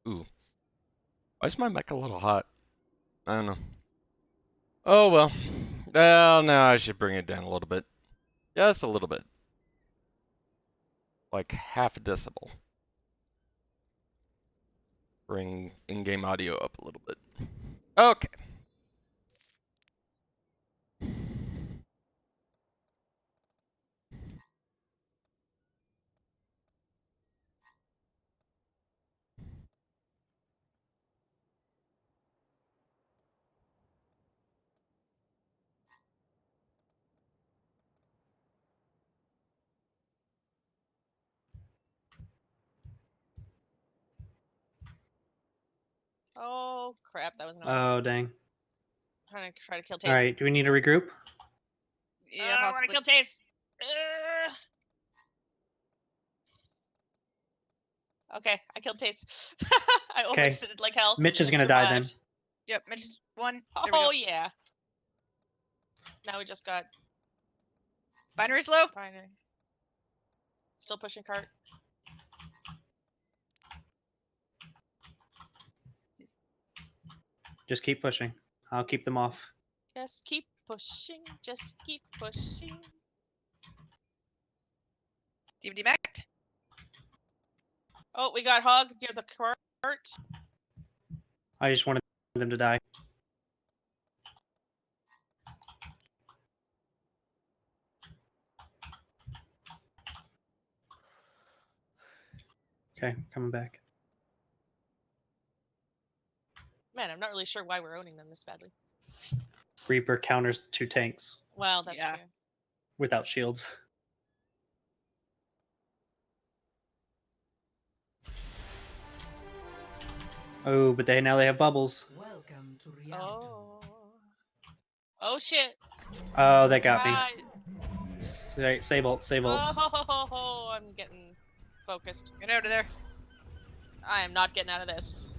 Ooh. Why is my mech a little hot? I don't know. Oh well. Well, now I should bring it down a little bit. Just a little bit. Like half a decibel. Bring in-game audio up a little bit. Okay. Oh crap, that was annoying. Oh dang. I'm trying to kill Taze. All right, do we need to regroup? Yeah, I possibly. want to kill Taze. Okay, I killed Taze. I overextended like hell. Mitch is and gonna die then. survived. Yep, Mitch is one. There we Oh go. yeah. Now we just got Binary's low. binary. Still pushing cart. Just keep pushing. I'll keep them off. Just keep pushing. Just keep pushing. DVD Mac. Oh, we got Hog near the cart. I just wanted them to die. Okay, coming back. Man, I'm not really sure why we're owning them this badly. Reaper counters the 2 tanks Well, that's Yeah. true. without shields. Oh, but now they have bubbles. Welcome to reality. Oh. Oh shit. Oh, that got me. Right. Say bolts, say bolts. Oh, I'm getting focused. Get out of there. I am not getting out of this.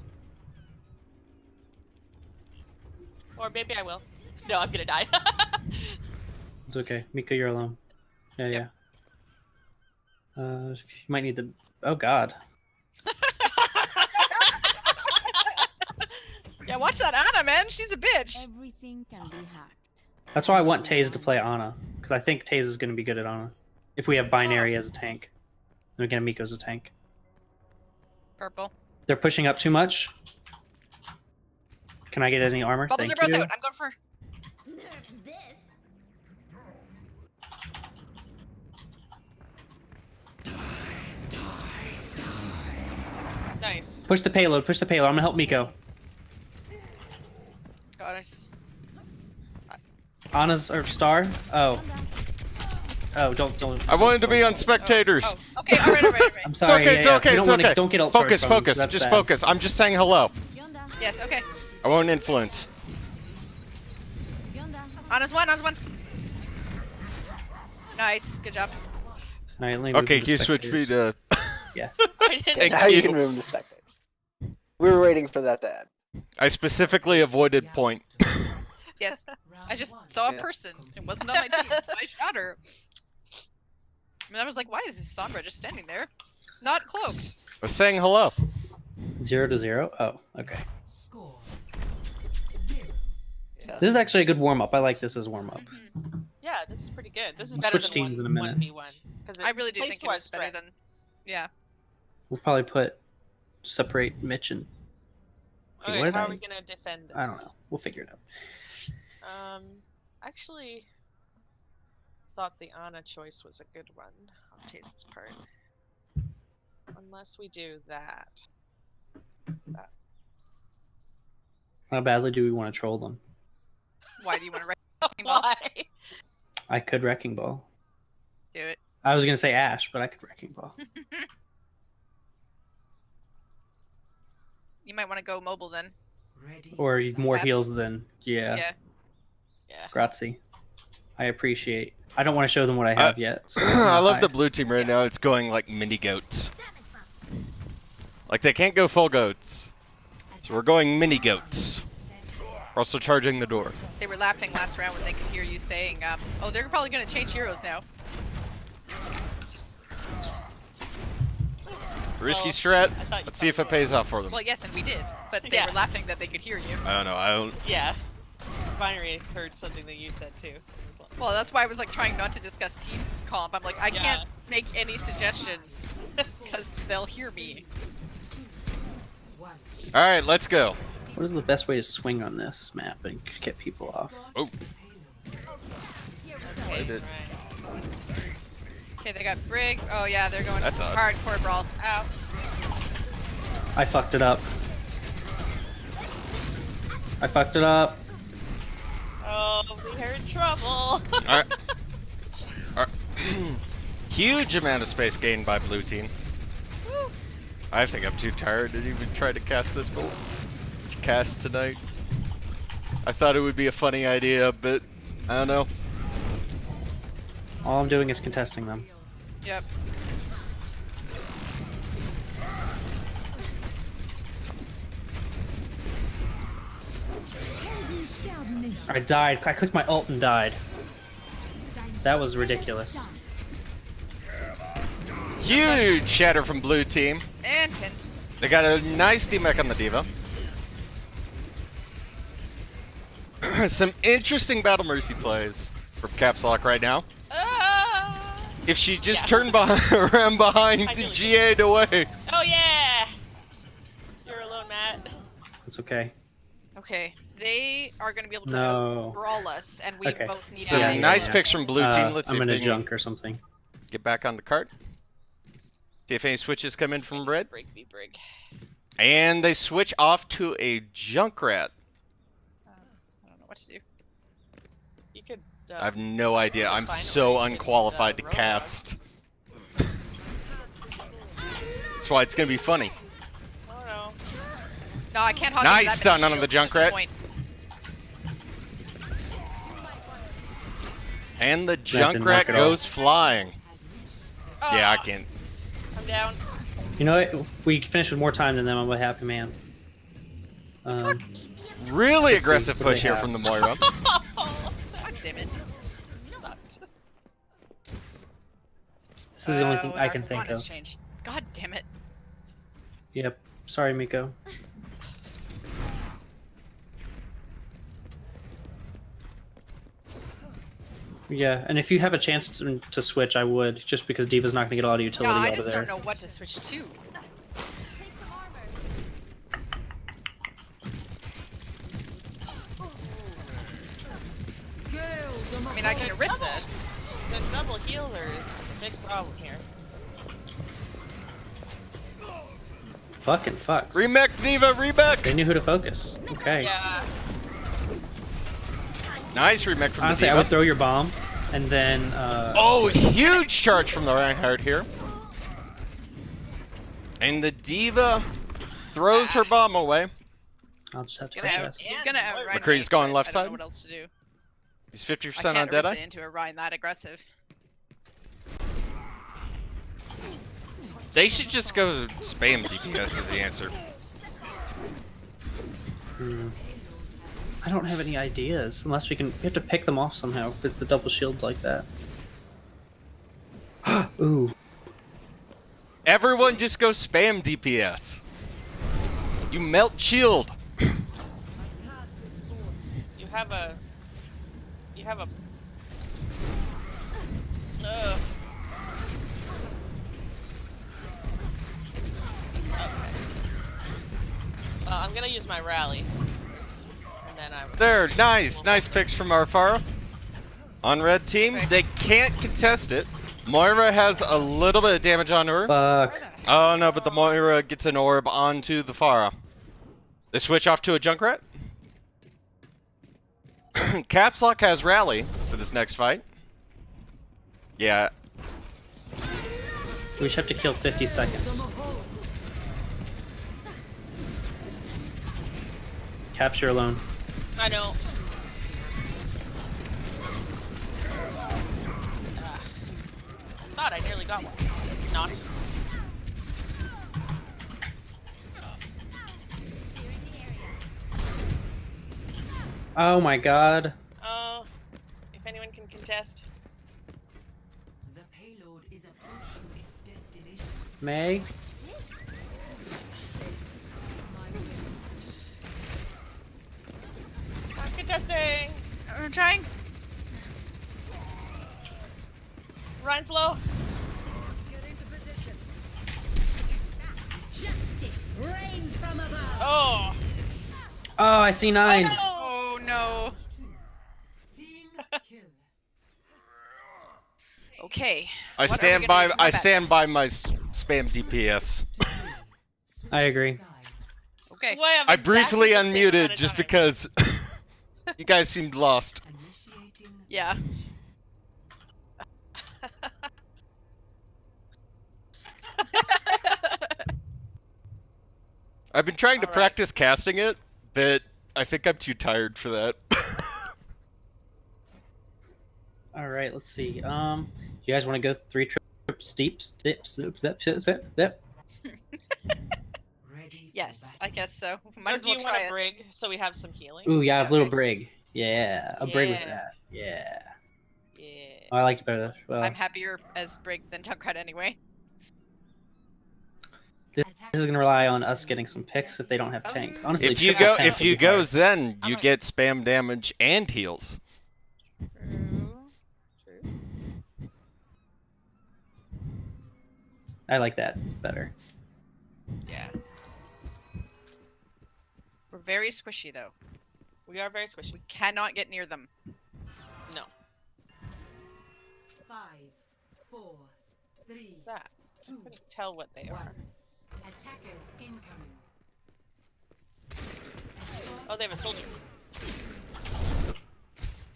Or maybe I will. No, I'm gonna die. It's okay. Mika, you're alone. Yeah, Yep. yeah. You might need the... Oh, God. Yeah, watch that Anna, man. She's a bitch. Everything can be hacked. That's why I want Taze to play Ana. Because I think Taze is going to be good at Ana. If we have Binary as a tank. Then again, Miko's a tank. Purple. They're pushing up too much. Can I get any armor? Bubbles Thank are both you. out. I'm going for. Nice. Push the payload, push the payload. I'm going to help Miko. God, nice. Ana's or Star? Oh. Oh, don't. I wanted to be on spectators. Oh, okay. All right. I'm sorry. It's okay, it's okay. Don't get ult Focus, charged from focus, them, 'cause just that's bad. focus. I'm just saying hello. Yonda. Yes. Okay. I won't influence. Yonda. Anna's one. Anna's one. Nice. Good job. All right, let me move Okay, to can you the switch me spectators. to... Yeah. I didn't. Thank Now you you. can move to spectators. We were waiting for that to end. I specifically avoided point. Yes. I just saw a Yeah. person. It wasn't on my team. So I shot her. I mean, I was like, why is this Sombra just standing there? Not cloaked. I was saying hello. 0-0? Oh, okay. Score 0. Yeah. This is actually a good warm-up. I like this as warm-up. Yeah, this is pretty good. This is We'll better switch than teams in a minute. 1v1. Because I really do think it is better than. Yeah. We'll probably separate Mitch and... Wait, Okay, what did how I- are we gonna defend this? I don't know. We'll figure it out. Actually, thought the Ana choice was a good one on Taste's part. Unless we do that. How badly do we want to troll them? Why do you want to wrecking ball? Why? I could Wrecking Ball. Do it. I was going to say Ash, but I could Wrecking Ball. You might want to go mobile then. Ready. Or more That's- heals than... Yeah. Yeah. Yeah. Grazie. I appreciate... I don't want to show them what I have yet. So I love hi. the blue team right now. It's going like mini goats. Like they can't go full goats. So we're going mini goats. We're also charging the door. They were laughing last round when they could hear you saying, oh, they're probably going to change heroes now. Risky Oh, strat. I thought you Let's see if it probably pays off for them. Well, yes, and we did, but they Yeah. were laughing that they could hear you. I don't know. I don't. Yeah. Binary heard something that you said too. It was like- Well, that's why I was like trying not to discuss team comp. I'm like, I Yeah. can't make any suggestions because they'll hear me. One. All right, let's go. What is the best way to swing on this map and get people off? Oh, Okay, did. right. Okay, they got Brig. Oh yeah, they're going That's odd. hardcore brawl. Ow. I fucked it up. I fucked it up. Oh, we're in trouble. all right. All right. Huge amount of space gained by blue team. Woo. I think I'm too tired to even try to cast this build. To cast tonight. I thought it would be a funny idea, but I don't know. All I'm doing is contesting them. Yep. I died. I clicked my ult and died. That was ridiculous. Huge shatter from blue team. And pinned. They got a nice D-Mech on the Diva. Some interesting Battle Mercy plays from Caps Lock right now. Ah! If she just Yeah. turned around behind I nearly GA'd away. Oh yeah. You're alone, Matt. It's okay. Okay, they are going to be able to No. brawl us, and we Okay. both need Some Yeah, allies. nice yeah. picks from blue team. Let's see I'm if gonna they can junk or something. get back on the card. See if any switches come in from red. Brig, be Brig. And they switch off to a Junkrat. I don't know what to do. You could. I have no idea. That's I'm fine. so Or you could, unqualified to Roadhog. cast. That's why it's gonna be funny. Oh no. No, I can't hog Nice into that stun many on the shields, that's Junkrat. point. And the didn't Junkrat work at all. goes flying. Yeah, I Ah, can't. I'm down. You know what? If we finish with more time than them, I'm a happy man. Really Let's see aggressive what they push here have. from the Moira. God damn it. Sucked. This is the only thing Oh, I our can spawn think has of. changed. God damn it. Yep. Sorry, Miko. Yeah, and if you have a chance to switch, I would, just because Diva's not going to get a lot of No, utility I out of just there. don't know what to switch to. I mean, I can Orisa. The double healer is a big problem here. Fucking fucks. Remech Diva, remech! They knew who to focus. Okay. Yeah. Nice remech from Honestly, the I would Diva. throw your bomb, and then. Oh, huge charge from the Reinhardt here. And the Diva throws her bomb away. I'll just have to He's gonna, contest. he's gonna outrun McCree's me, going but left I don't side. know what else to do. He's I 50% can't on Orisa Deadeye. into a Rhine that aggressive. They should just go spam DPS as the answer. I don't have any ideas, unless we have to pick them off somehow with the double shield like that. Ooh. Everyone just go spam DPS. You melt shield. You have a. You have a. Okay. I'm gonna use my rally first, and then I. There, nice picks from Arfara. On red team, Okay. they can't contest it. Moira has a little bit of damage on her. Fuck. Where the heck? Oh no, but the Moira gets an orb onto the Pharah. They switch off to a Junkrat. Caps Lock has rally for this next fight. Yeah, We should have to kill 50 seconds. Capture alone. I know. Thought I nearly got one. Not. Oh my god. If anyone can contest. The payload is approaching its destination. May? I'm trying. Ryan's low. Get into position. Justice reigns from above. Oh. Oh, I see 9. Oh no. Team kill. Okay. I What are we stand gonna by. do? I My bad. stand by my spam DPS. I agree. Okay. Boy, I'm I exactly briefly the same amount unmuted of just time. because you guys seemed lost. Initiating. Yeah. I've been trying to All right. practice casting it, but I think I'm too tired for that. All right, let's see. You guys want to go 3 trips, steeps, dips, zip? Ready. Yes, for I battle. guess so. Might Or as do well you try want a it. brig so we have some healing? Ooh, yeah, Yeah, a little okay. brig. Yeah, a brig with Yeah. that. Yeah. Yeah. Oh, I liked it better. Well, I'm happier as Brig than Junkrat anyway. this is gonna rely on us getting some picks if they don't have Oh. tanks. Honestly, if you triple go, tank if would you be go hard. Zen, you I'm a- get spam damage and heals. True. True. I like that better. Yeah. We're very squishy though. We are very squishy. We cannot get near them. No. 5, 4, 3, What's that? 2, Couldn't tell what they 1. are. Attackers incoming. Oh, they have a soldier.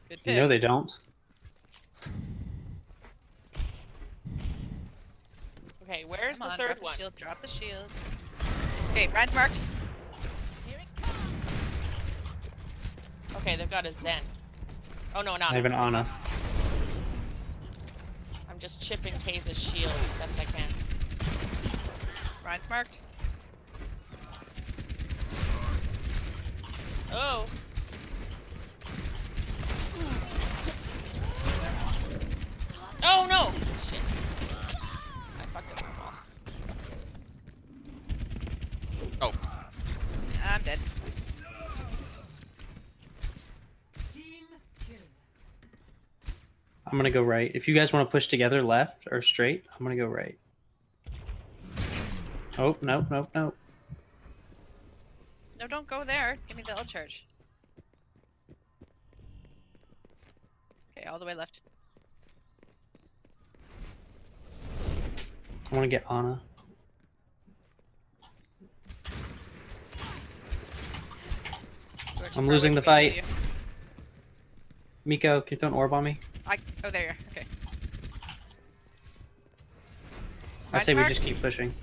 Good You pick. know they don't. Okay, where's Come the on, third drop the one? shield, drop the shield. Okay, Ryan's marked. Okay, they've got a Zen. Oh no, I not. have an Ana. I'm just chipping Taze's shield as best I can. Ryan's marked. Oh. Oh no! Shit. I fucked up my ball. Oh, I'm dead. Team kill. I'm gonna go right. If you guys want to push together left or straight, I'm gonna go right. Oh, nope. No, don't go there. Give me the L charge. Okay, all the way left. I want to get Ana. George, I'm far losing away the from me, fight. you. Miko, can you throw an orb on me? Oh, there you are. Okay. I say we Ryan's just marked. keep pushing.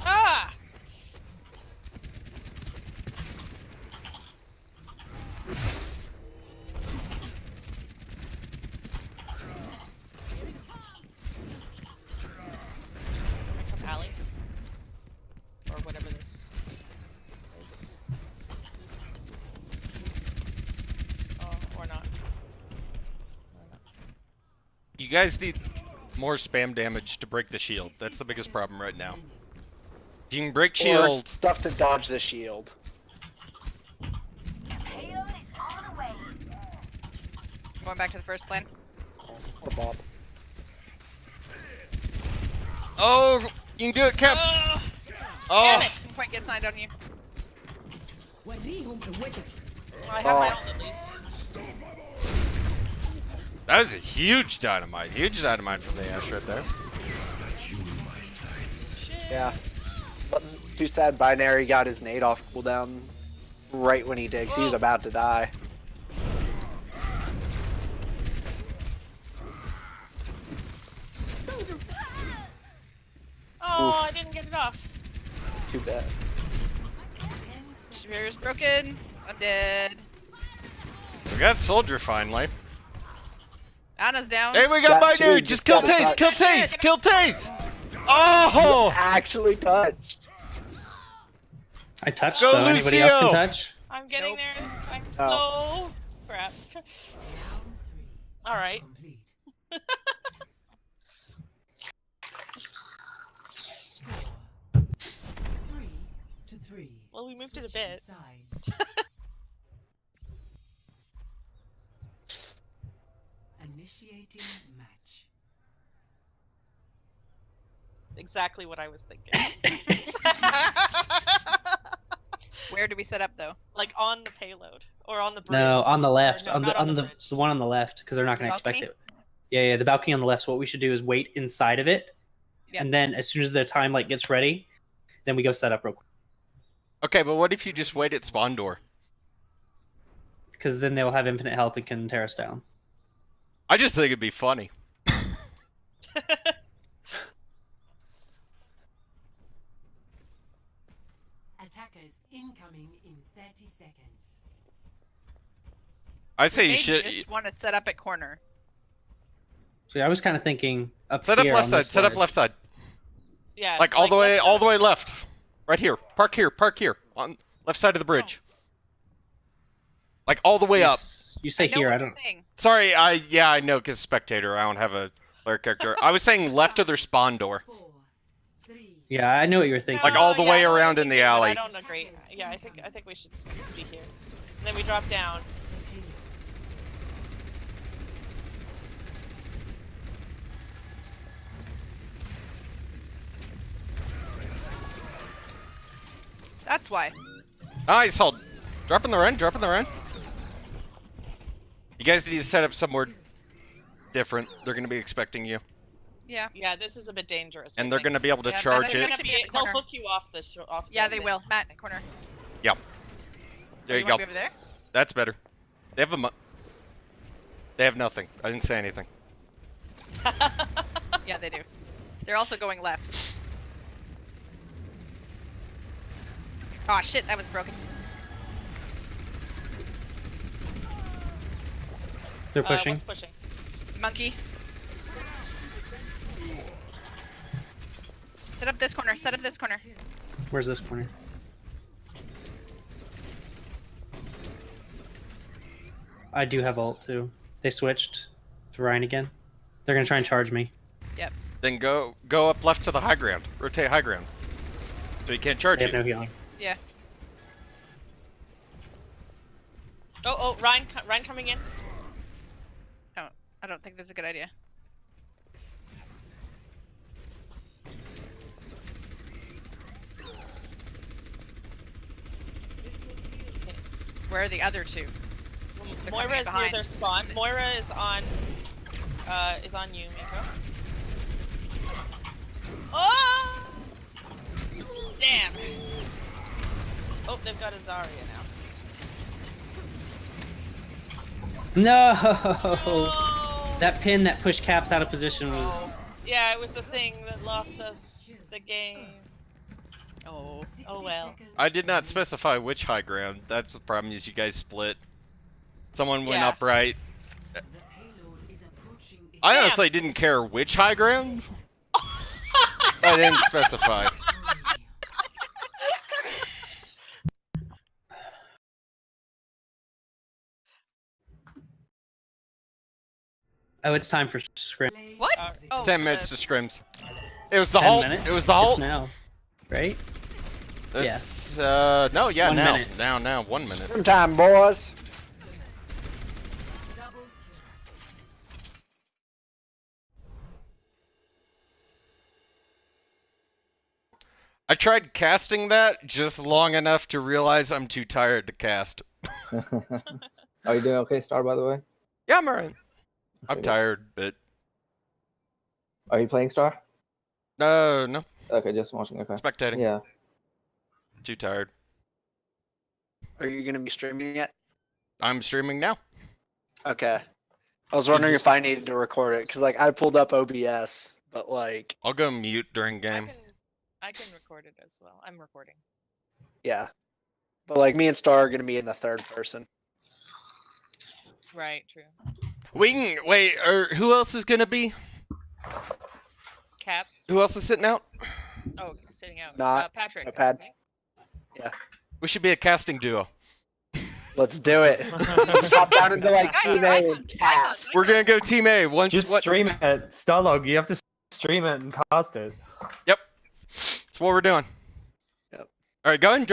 Ah! Come alley. Or whatever this is. Oh, or not. you guys need more spam damage to break the shield. That's the biggest problem right now. If you can break Or shield, stuff to dodge the shield. Going back to the first plan. The bomb. oh, you can do it, Caps. Ugh. Damn Oh, it! Didn't quite get signed on you. I have my Oh. ult at least. that was a huge dynamite. Huge dynamite from the Ash right there. Shit. Yeah. But too sad Binary got his nade off cooldown right when he did, 'cause he was Whoa. about to die. Oh, I didn't get it off. Too bad. Superior's broken. I'm dead. We got Soldier finally. Anna's down. Hey, we got Got Binary. two, Just just kill got Taze. it. Kill Taze. Kill Taze. Oh, Actually touched. I touched Go, though. Anybody else can Lucio! touch? I'm getting Nope. there. I'm Oh. slow. Crap. Round 3. Alright. Complete. Score 3-3. Well, we moved it a bit. Switching sides. Initiating match. Exactly what I was thinking. Where do we set up though? Like on the payload or on the bridge. No, on the Or left, no, on not the on the bridge. the one on the left, because they're not The going to expect balcony? it. Yeah, the balcony on the left. So what we should do is wait inside of it, Yep. and then as soon as the time like gets ready, then we go set up real quick. Okay, but what if you just wait at spawn door? Because then they'll have infinite health and can tear us down. I just think it'd be funny. Attackers incoming in 30 seconds. I say you Maybe should just want to set up at corner. So I was kind of thinking up set up here left on side. this Set up ledge. left side. Yeah. Like all the way, let's all not- the way left. Right here. Park here. Park here. On left side of the bridge. Like all the way up. You say I know here. what I you're don't. saying. Sorry, I know because spectator. I don't have a player character. I was saying left of their spawn door. 4, 3, Yeah, I know what you're thinking. Like all the yeah, way I know what around you're in the thinking, but alley. I don't agree. Yeah, I think we should be here. And then we drop down. That's why. Nice, hold. Drop in the run. Drop in the run. You guys need to set up somewhere different. They're going to be expecting you. Yeah. Yeah, this is a bit dangerous. And I they're think. going to be able to Yeah, charge They're it. gonna Should be be. at the They'll corner. hook you off the. Off Yeah, the they thing. will. Matt, corner. Yep. There Oh, you wanna go. Be over there? That's better. They have They have nothing. I didn't say anything. Yeah, they do. They're also going left. Oh shit, that was broken. They're pushing. What's pushing? Monkey. Set up this corner. Set up this corner. Where's this corner? I do have ult too. They switched to Ryan again. They're gonna try and charge me. Then go up left to the high ground. Rotate high ground. So he can't charge They you. have no healing. Yeah. Oh, Ryan coming in. I don't think that's a good idea. Where are the other two? They're coming Moira in is near behind. their spawn. Moira is on you, Miko. Oh! Damn. Oh, they've got a Zarya now. No! Oh! That pin that pushed Caps out of position was. Yeah, it was the thing that lost us the game. Oh. 60 Oh, well. seconds. I did not specify which high ground. That's the problem is you guys split. Someone went Yeah. up right. The payload is approaching its I Damn. honestly didn't care which high ground. I didn't specify. Oh, it's time for Scrimm. play What? of Oh, It's 10 the- minutes to scrims. It was the 10 halt. minutes? It was the It's halt. now, right? It's, no, yeah, 1 now. minute. Now, 1 minute. Some time, boys. double kill. I tried casting that just long enough to realize I'm too tired to cast. Are you doing okay, Star, by the way? Yeah, I'm alright. I'm Okay. tired, but Are you playing Star? no, Okay, just watching. Okay. spectating. Yeah. Too tired. Are you gonna be streaming yet? I'm streaming now. Okay. I was wondering if I needed to record it because like I pulled up OBS, but like I'll go mute during game. I can record it as well. I'm recording. yeah, but like me and Star are gonna be in the third person. Right, true. We can wait. Or who else is gonna be? Caps. Who else is sitting out? Oh, sitting out. Not Patrick. a pad. We should be a casting duo. Let's do it. Let's hop down into like Guys, team I A can't- and I can't cast. do We're gonna go team A. Once Just what? stream it. Starlog, you have to stream it and cast it. Yep. That's what we're doing. Yep. All right, go ahead and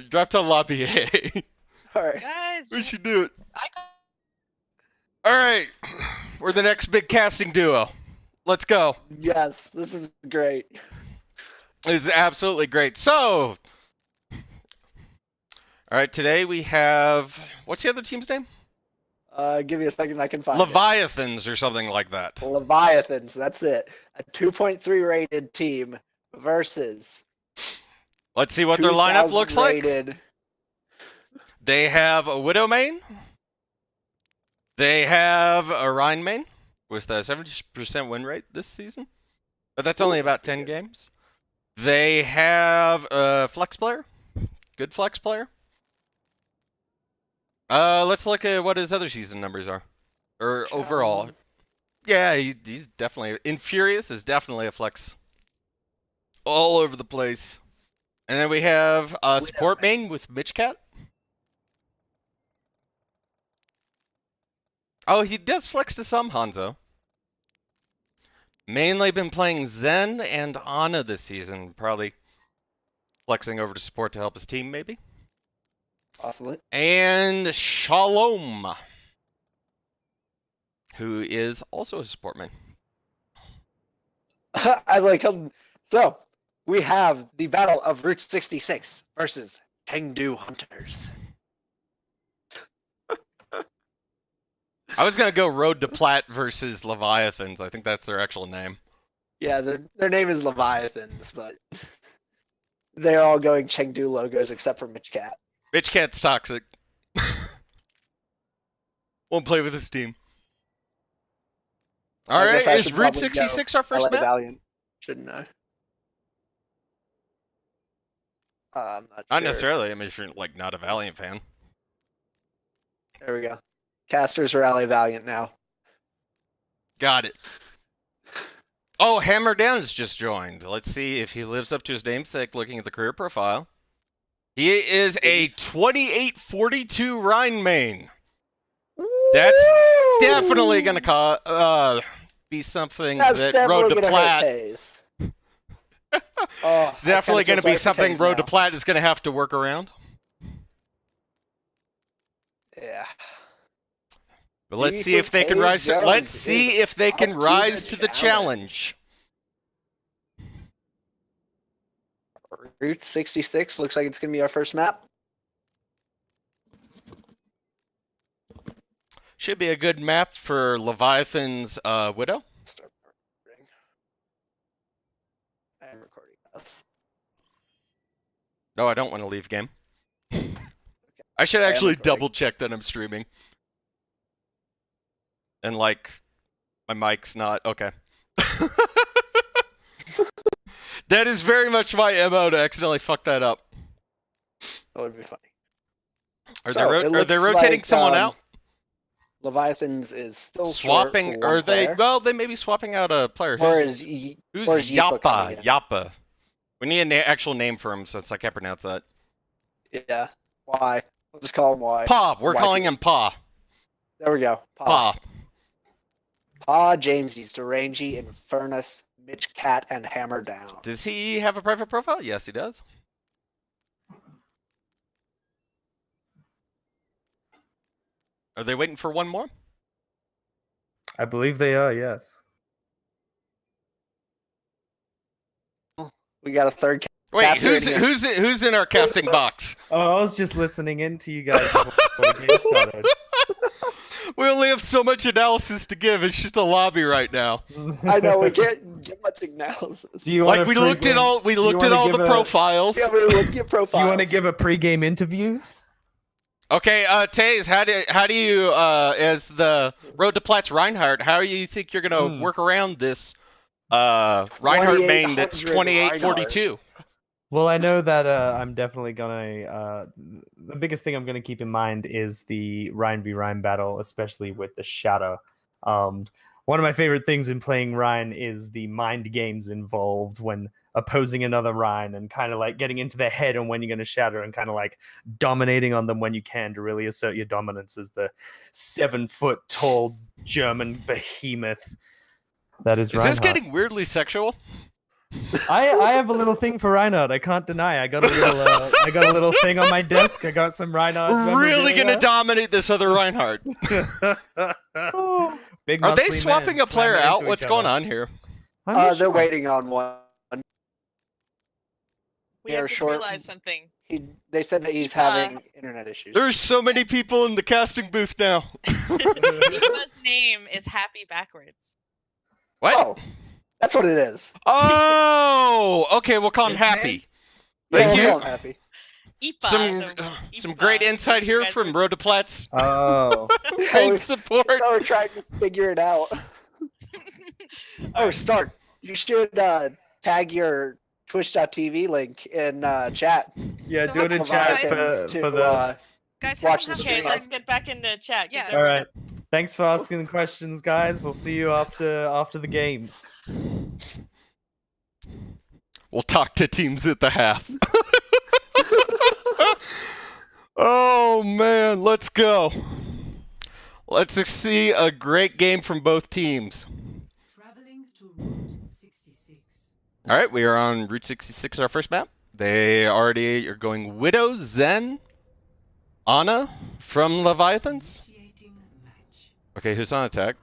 drop to lobby A. All right. Guys, We should do it. I All right. We're the next big casting duo. Let's go. Yes, this is great. It's absolutely great. So, all right, today we have, what's the other team's name? Give me a second, I can find Leviathans or something like that. it. Leviathans, that's it. A 2.3 rated team versus Let's see what their lineup 2000 looks like. rated. They have a Widow main. They have a Rhine main with a 70% win rate this season. But that's only about 10 games. They have a flex player. Good flex player. Let's look at what his other season numbers are. Or overall. Yeah, he's definitely... Infurious is definitely a flex. All over the place. And then we have a support main with Mitch Cat. Oh, he does flex to some, Hanzo. Mainly been playing Zen and Ana this season. Probably flexing over to support to help his team, maybe. Possibly. And Shalom, who is also a support man. I like him. So, we have the Battle of Route 66 versus Chengdu Hunters. I was going to go Road to Plat versus Leviathans. I think that's their actual name. Yeah, their name is Leviathans, but they're all going Chengdu logos except for Mitch Cat. Mitch Cat's toxic. Won't play with his team. All I right, guess I is should Route probably 66 go our first LA map? Valiant, shouldn't I? I'm not Not sure. necessarily. I mean, if you're like not a Valiant fan. There we go. Casters are LA Valiant now. Got it. Oh, Hammer Down's just joined. Let's see if he lives up to his namesake looking at the career profile. He is a 2842 Rhine main. That's definitely going to be something That's that Road to definitely gonna Plat. hurt Taze. Oh, It's definitely going to be something Road to Plat. Plat is going to have to work around. Yeah. But let's Maybe see if for they can Taze rise. Jones Let's see is if they can up to rise the to the challenge. Route 66 looks like it's going to be our first map. Should be a good map for Leviathan's Widow. Start recording. I am recording this. No, I don't want to leave game. I should actually recording. double check that I'm streaming. And like, my mic's not okay. That is very much my MO to accidentally fuck that up. That would be funny. Are So, it they looks rotating like, someone out? Leviathans is still Swapping? short for one Are they? player. Well, they may be swapping out a player. Or Who's is Yipa coming in? Yappa. We need an actual name for him since I can't pronounce that. Yeah. Why? We'll just call him Y. Pa. We're Why calling can't- him Pa. There we go. Pa. Pa, Jamesies, Derangy, Infernus, Mitch Cat, and Hammer Down. Does he have a private profile? Yes, he does. Are they waiting for one more? I believe they are, yes. We got a third. Wait, Caster who's in here. who's in our casting box? Oh, I was just listening in to you guys before the game started. We only have so much analysis to give. It's just a lobby right now. I know we can't get much analysis. Do you want Like we looked at all the profiles. Yeah, we look at profiles. Do you want to give a pre-game interview? Okay, Taze, how do you as the Road to Plat's Reinhardt, how do you think you're gonna work around this Reinhardt main that's 2842? Well, I know that I'm definitely gonna. The biggest thing I'm gonna keep in mind is the Rhine v Rhine battle, especially with the Shadow. One of my favorite things in playing Rhine is the mind games involved when opposing another Rhine and kind of like getting into their head on when you're going to shatter and kind of like dominating on them when you can to really assert your dominance as the 7-foot tall German behemoth that is Reinhardt. Is this getting weirdly sexual? I have a little thing for Reinhardt. I can't deny. I got a little thing on my desk. I got some Reinhardt. Really gonna dominate this other Reinhardt. Big Are they muscly swapping men a player slamming out? into What's each going other. on here? I'm not They're sure. waiting on one. We They're have just short. realized something. They said that he's Keep, having internet issues. There's so many people in the casting booth now. Eva's name is Happy backwards. What? Oh, that's what it is. Oh, okay. We'll call him His Happy. Yeah, Thank we'll you. call him Happy. Some great insight here from Road to Plat's Oh. paid support. Now we're trying to figure it out. Oh, start. You should tag your Twitch.tv link in chat. Yeah, So do it in how- chat guys, for the. Guys, Watch how the come Okay, stream. let's get back into chat. 'cause Yeah. they're All right. Thanks for asking the questions, guys. We'll see you after the games. We'll talk to teams at the half. Oh man, let's go. Let's see a great game from both teams. Traveling to Route 66. All right, we are on Route 66, our first map. They already are going Widow, Zen, Ana from Leviathans. Initiating match. Okay, who's on attack?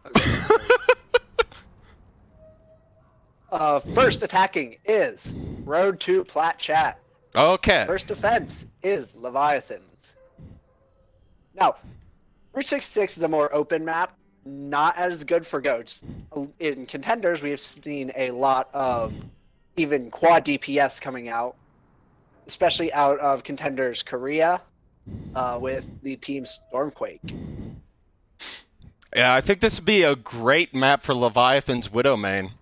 First attacking is Road to Plat Chat. Okay. First defense is Leviathans. Now, Route 66 is a more open map, not as good for goats. In contenders, we have seen a lot of even quad DPS coming out, especially out of contenders Korea with the team Stormquake. Yeah, I think this would be a great map for Leviathan's Widow main.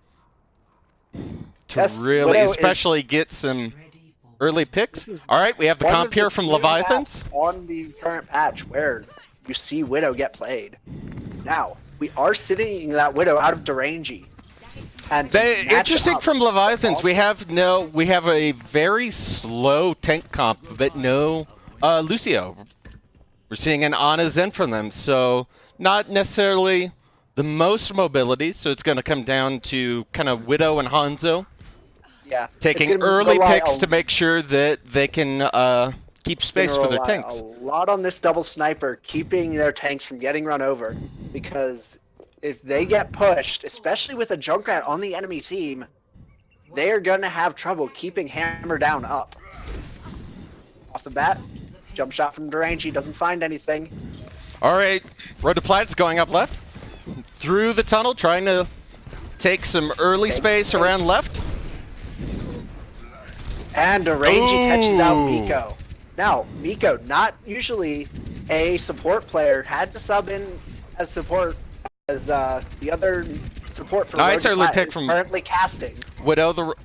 To Yes, really, Widow is- especially get some Ready for early picks. This is All right, we have the One comp of here the from few Leviathans. maps on the current patch where you see Widow get played. Now, we are sitting that Widow out of Derangy. And to match Interesting up- from Leviathans, we have a very slow tank comp, but no Lucio. We're seeing an Ana Zen from them, so not necessarily the most mobility. So it's going to come down to kind of Widow and Hanzo yeah, it's taking gonna early rely picks a- to make sure that they can keep space gonna for their rely tanks. A lot on this double sniper, keeping their tanks from getting run over, because if they get pushed, especially with a Junkrat on the enemy team, they are going to have trouble keeping Hammer Down up. Off the bat, jump shot from Derangy, doesn't find anything. All right, Road to Plat's going up left. Through the tunnel, trying to take some early Take space space. around left. And Derangy catches out Ooh. Miko. Now, Miko, not usually a support player, had to sub in as support as the other support for Nice Road to early Plat pick is from- currently casting. Widow, the...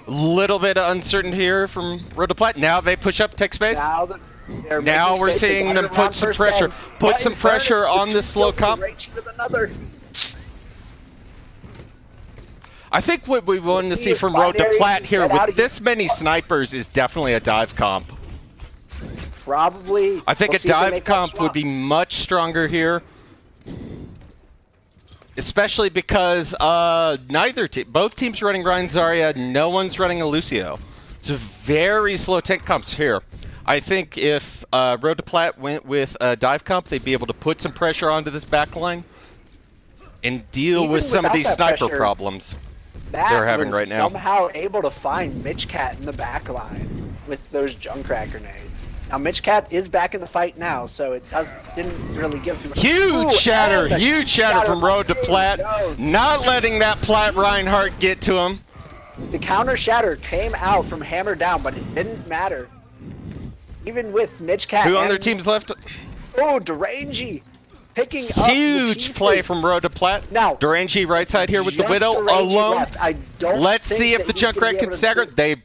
Little bit uncertain here from Road to Plat. Now they push up, take space. They're Now making we're space, they seeing wanted them to put run some first pressure. down. Put But some in pressure fairness, on the this two slow kills from comp. Derangy with another. I think what we wanted to see see if from Road to binary Plat can here get out with of here. this many snipers is definitely a dive comp. Probably. I think We'll a see if they dive make that comp would swap. be much stronger here. Especially because both teams are running Ryan Zarya, no one's running a Lucio. It's a very slow tank comps here. I think if Road to Plat went with a dive comp, they'd be able to put some pressure onto this back line and deal Even with some of without these that sniper pressure, problems Matt they're having was right now. somehow able to find Mitch Cat in the back line with those Junkrat grenades. Now Mitch Cat is back in the fight now, so it didn't really give too much. Huge shatter, and the huge shatter from Road to by Plat. Jones. Not letting that Plat Reinhardt get to him. The counter shatter came out from Hammer Down, but it didn't matter. Even with Mitch Cat. Who on their and- teams left? Oh, Derangy picking up the Huge play pieces. from Road to Plat. Now, Durangy right side here with the Just Widow Derangy alone. left. I don't Let's think see if that the he's gonna be Junkrat able can to stagger. do- They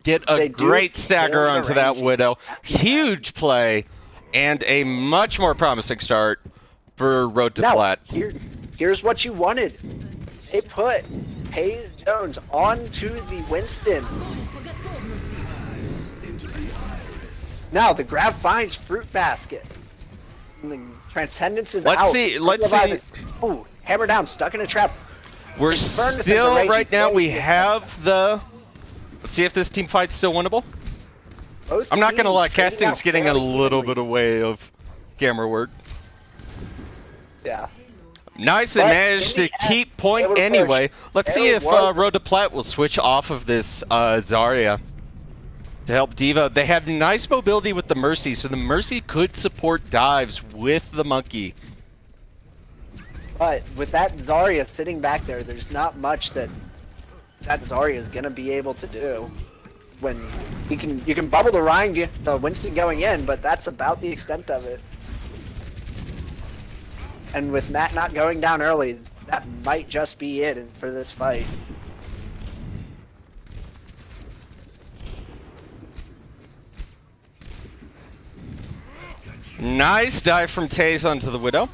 get a They do great stagger kill onto that Derangy. Widow. Huge play and a much more promising start for Road to Now, Plat. here's what you wanted. They put Hayes Jones onto the Winston. Now the grab finds Fruit Basket. And the Transcendence is Let's out. see, let's see. Ooh, Hammer Down, stuck in a trap. We're Infernus and still, Derangy right now, we both get have the... Let's see if this team fight's still winnable. Both I'm not gonna teams lie, trading casting's out getting a fairly little evenly. bit away of camera work. Yeah. Nice, they But managed in the to end, keep point able to push. anyway. Let's see There if was- Road to Plat will switch off of this Zarya to help Diva. They have nice mobility with the Mercy, so the Mercy could support dives with the Monkey. But with that Zarya sitting back there, there's not much that Zarya is gonna be able to do. When you can bubble the Ryan, the Winston going in, but that's about the extent of it. And with Matt not going down early, that might just be it for this fight. Nice dive from Taze onto the Widow.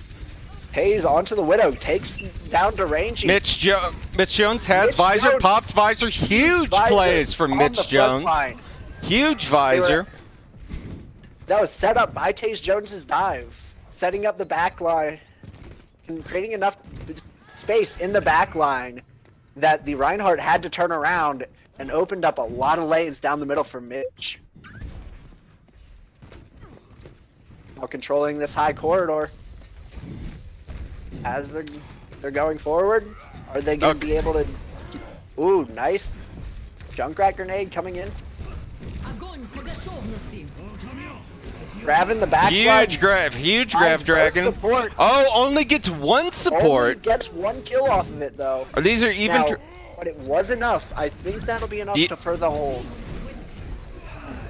Hayes onto the Widow, takes down to range. Mitch Jones has Mitch visor, Jones. pops visor. Huge Visor plays from on Mitch the front Jones. line. Huge visor. That was set up by Taze Jones's dive, setting up the back line, and creating enough space in the back line that the Reinhardt had to turn around and opened up a lot of lanes down the middle for Mitch. While controlling this high corridor. As they're going forward, are they going to be able to... Ooh, nice. Junkrat grenade coming in. Grabbing the back line. Huge grab Finds both dragon. supports. Oh, only gets one Only support. gets one kill off of it though. These are even. Now, but it was enough. I think that'll be enough The- to further hold.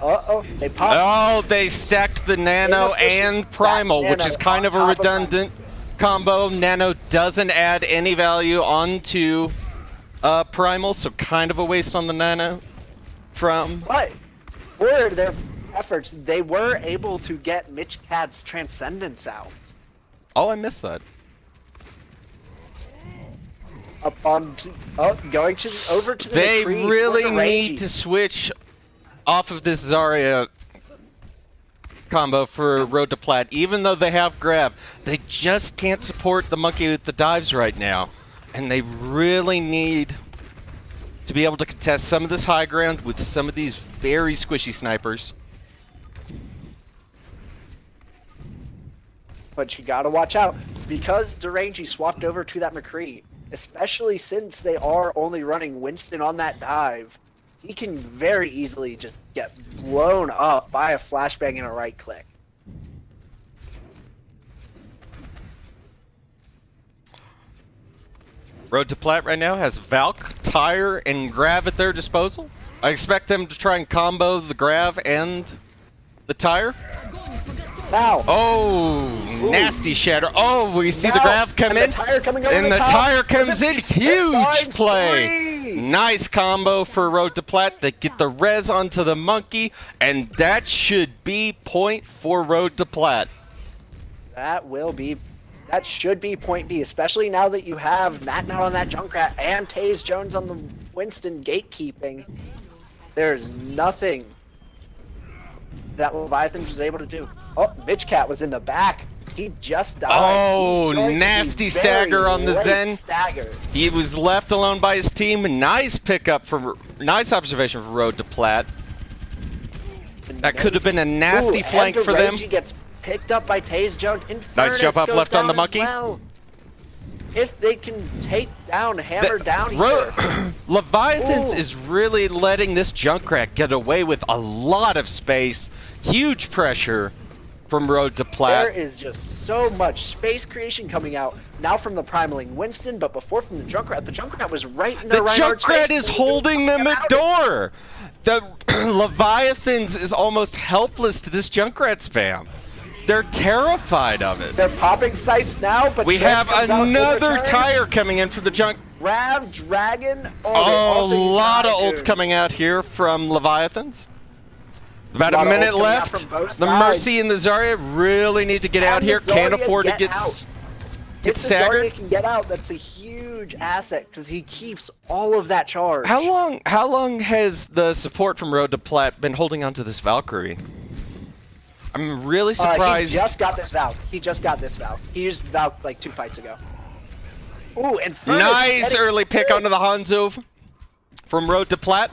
Uh-oh, they popped. Oh, they stacked the Nano Inefficient and Primal, back which Nano is kind of a on top of redundant combo. Nano doesn't add any value onto Primal, so kind of a waste on the Nano from... But for their efforts, they were able to get Mitch Cat's Transcendence out. Oh, I missed that. Up on, going to over to the They McCree for really the need Rangy. to switch off of this Zarya combo for Road to Plat. Even though they have grab, they just can't support the Monkey with the dives right now. And they really need to be able to contest some of this high ground with some of these very squishy snipers. But you gotta watch out, because Derangy swapped over to that McCree, especially since they are only running Winston on that dive, he can very easily just get blown up by a flashbang and a right click. Road to Plat right now has Valk, Tire, and Grav at their disposal. I expect them to try and combo the Grav and the Tire. Now, Oh, nasty shatter. Oh, we see the Now, Grav come and in. the Tire coming over And the the top. Tire comes in. Huge finds play. three. Nice combo for Road to Plat. They get the res onto the Monkey, and that should be point for Road to Plat. that should be point B, especially now that you have Matt not on that Junkrat and Taze Jones on the Winston gatekeeping. There's nothing that Leviathans was able to do. Oh, Mitch Cat was in the back. He just died. Oh, He's going to be nasty very stagger on the late Zen. Stagger. He was left alone by his team. Nice pickup for, nice observation for Road to Plat. That could have been a nasty Ooh, flank and for them. Derangy gets picked up by Taze Jones. Nice jump up Infernus left goes on the down Monkey. as well. If they can take down, hammer down Ro- here. Leviathans Ooh. is really letting this Junkrat get away with a lot of space. Huge pressure from Road to There Plat. is just so much space creation coming out now from the Primaling Winston, but before from the Junkrat. The Junkrat was right in The their Reinhardt Junkrat space. is holding them at Out. door. The Leviathans is almost helpless to this Junkrat spam. They're terrified of it. They're popping sights now, but We Trent have comes out in another return. Tire coming in for the Junk. Rav, Dragon. Oh, they Oh, also a use lot of Dragoon. ults coming out here from Leviathans. About Lot a of minute ults coming out left. from both The sides. Mercy and the Zarya really need to get out And here. the Can't Zarya afford to get get out. get If the staggered. Zarya can get out, that's a huge asset because he keeps all of that charge. How long has the support from Road to Plat been holding on to this Valkyrie? I'm really surprised. He just got this Valk. He used Valk like 2 fights ago. Ooh, and Furnace Nice getting early pick hit. onto the Hanzo from Road to Plat.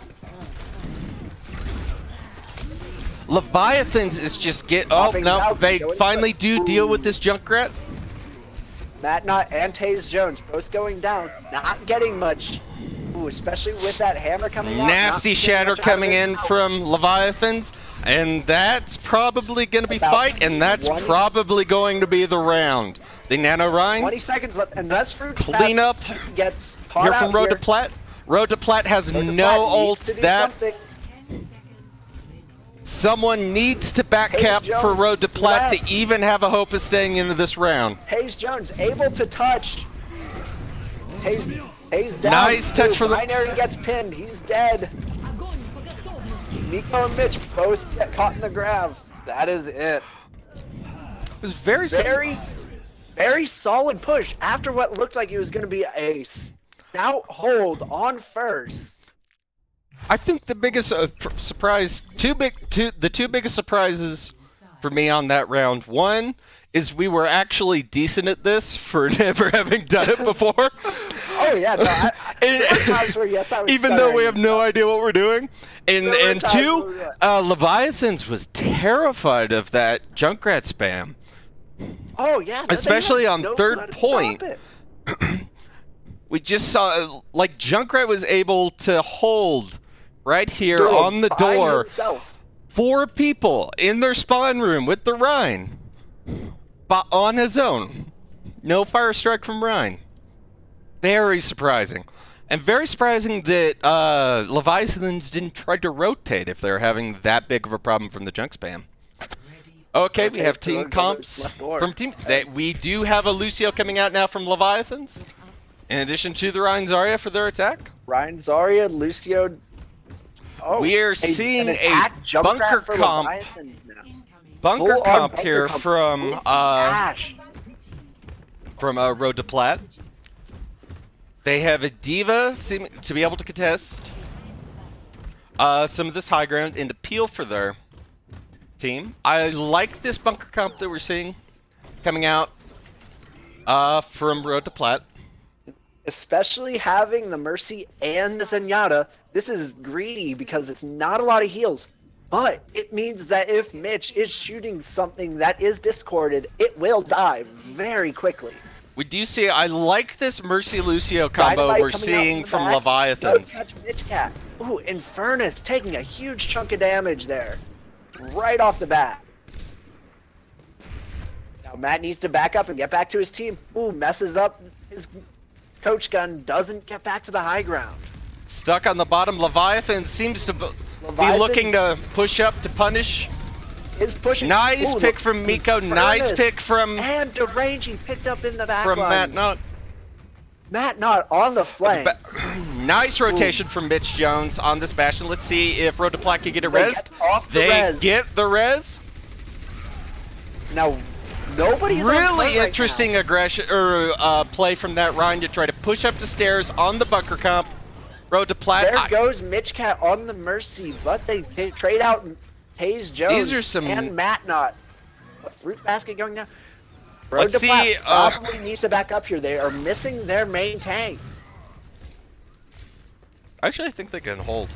Leviathans is just oh Popping no, out, they going finally for- do deal with this Junkrat. Matt Knott and Taze Jones both going down, not getting much. Ooh, especially with that hammer coming out. Nasty shatter coming in from Leviathans, and that's probably going to be About fight, and that's 20 probably going to be the round. The Nano Rhine 20 seconds left, and that's Fruits clean up gets caught here out from Road to here. Plat. Road to Plat has Road to no Plat needs to ults. do That something. someone needs to back Taze cap for Jones Road to Plat slept. to even have a hope of staying into this round. Taze Jones able to touch. Taze down. Nice touch for the- Binary gets pinned. He's dead. Nico and Mitch both get caught in the grab. That is it. It was very Very solid push after what looked like it was going to be a stout hold on first. I think the biggest surprise, the two biggest surprises for me on that round. One is we were actually decent at this for never having done it before. Oh yeah, no, there were times where yes, I was Even though we stuttering have and no stuff. idea what we're doing. And There were and times two, where we were Leviathans was terrified of that Junkrat spam. Oh yeah, no, they Especially had on no third clue how to point. stop it. We just saw, like, Junkrat was able to hold right here Dude, on the by door. himself. 4 people in their spawn room with the Rhine. But on his own. No fire strike from Rhine. Very surprising. And very surprising that Leviathans didn't try to rotate if they're having that big of a problem from the junk spam. Okay, we have so team go comps left door. from team. We do have a Lucio coming out now from Leviathans. In addition to the Rhine Zarya for their attack. Ryan Zarya, Lucio. Oh, We are an seeing a attack jump bunker trap for comp. Leviathans now. Bunker Full-on comp bunker here comp from with Ash. Road to Plat. They have a Diva seeming to be able to contest some of this high ground and appeal for their team. I like this bunker comp that we're seeing coming out from Road to Plat. Especially having the Mercy and the Zenyatta, this is greedy because it's not a lot of heals. But it means that if Mitch is shooting something that is discorded, it will die very quickly. We do see, I like this Mercy Lucio combo Dynamite we're coming out seeing the from back, Leviathans. does touch Mitch Cat. Ooh, Infernus taking a huge chunk of damage there. Right off the bat. Now Matt needs to back up and get back to his team. Ooh, messes up his coach gun, doesn't get back to the high ground. Stuck on the bottom, Leviathan seems to be looking to push up to punish. Is pushing. Nice Ooh, pick look, from Miko, nice Infernus pick from and Deranging picked up in the back Matt line. Knott. Matt Knott on the flank. Nice rotation from Mitch Jones on this Bastion. Let's see if Road to Plat can get a They res. get off the They res. get the res. Now nobody's on Really point right interesting aggression or play from that Rhine to try to push up the stairs on the bunker comp. Road to Plat. There goes Mitch Cat on the Mercy, but they trade out Taze Jones These are some- and Matt Knott. A fruit basket going down. Road Let's to Plat see, probably needs to back up here. They are missing their main tank. Actually, I think they can hold.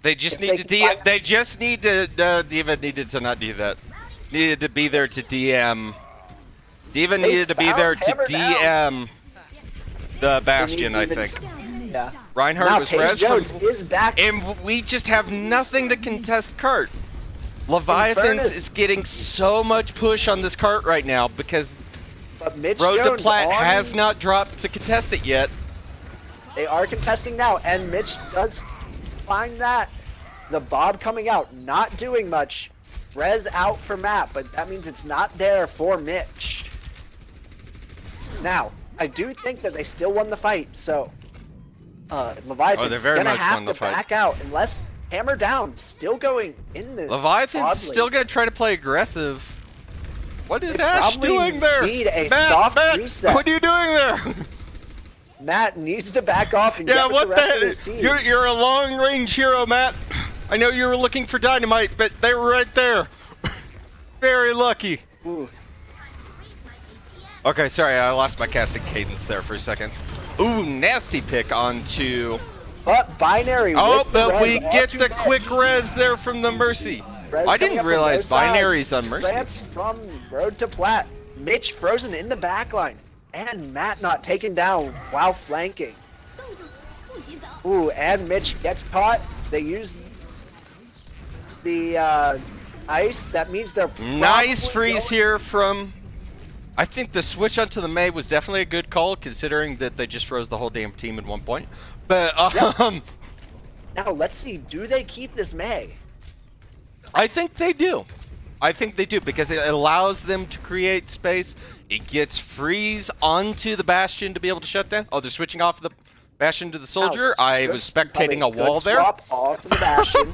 They just If need they to can find- They just need to. Diva needed to not do that. Needed to be there to DM. Diva They needed to be found there to Hammer DM the Bastion, I They need think. even- Yeah. Reinhardt Now was Taze res Jones from, is back. and we just have nothing to contest cart. Leviathans Infernus. is getting so much push on this cart right now because But Mitch Road to Jones Plat on- has not dropped to contest it yet. They are contesting now, and Mitch does find that. The Bob coming out, not doing much. Res out for Matt, but that means it's not there for Mitch. Now, I do think that they still won the fight, so Leviathan's they very gonna much have won the to fight. back out unless Hammer Down still going in this. Leviathan's oddly. still gonna try to play aggressive. What is They Ash probably doing there? need a Matt, soft Matt, reset. what are you doing there? Matt needs to back off and Yeah, get with what the rest of his the? team. You're a long range hero, Matt. I know you were looking for dynamite, but they were right there. Very lucky. Ooh. Okay, sorry, I lost my casting cadence there for a second. Ooh, nasty pick onto But Binary. Oh, with the but we res get onto the Mitch. quick res there from the Mercy. Res I coming didn't up from realize both sides. Binary's on Mercy. France from Road to Plat. Mitch frozen in the backline. And Matt not taken down while flanking. Ooh, and Mitch gets caught. They use the ice. That means they're Nice probably freeze going- here from... I think the switch onto the May was definitely a good call, considering that they just froze the whole damn team at one point. But, Now, let's see. Do they keep this May? I think they do. I think they do, because it allows them to create space. It gets freeze onto the Bastion to be able to shut down. Oh, they're switching off the Bastion to the Soldier. Now, I good- was spectating a probably wall good there. Swap off the Bastion.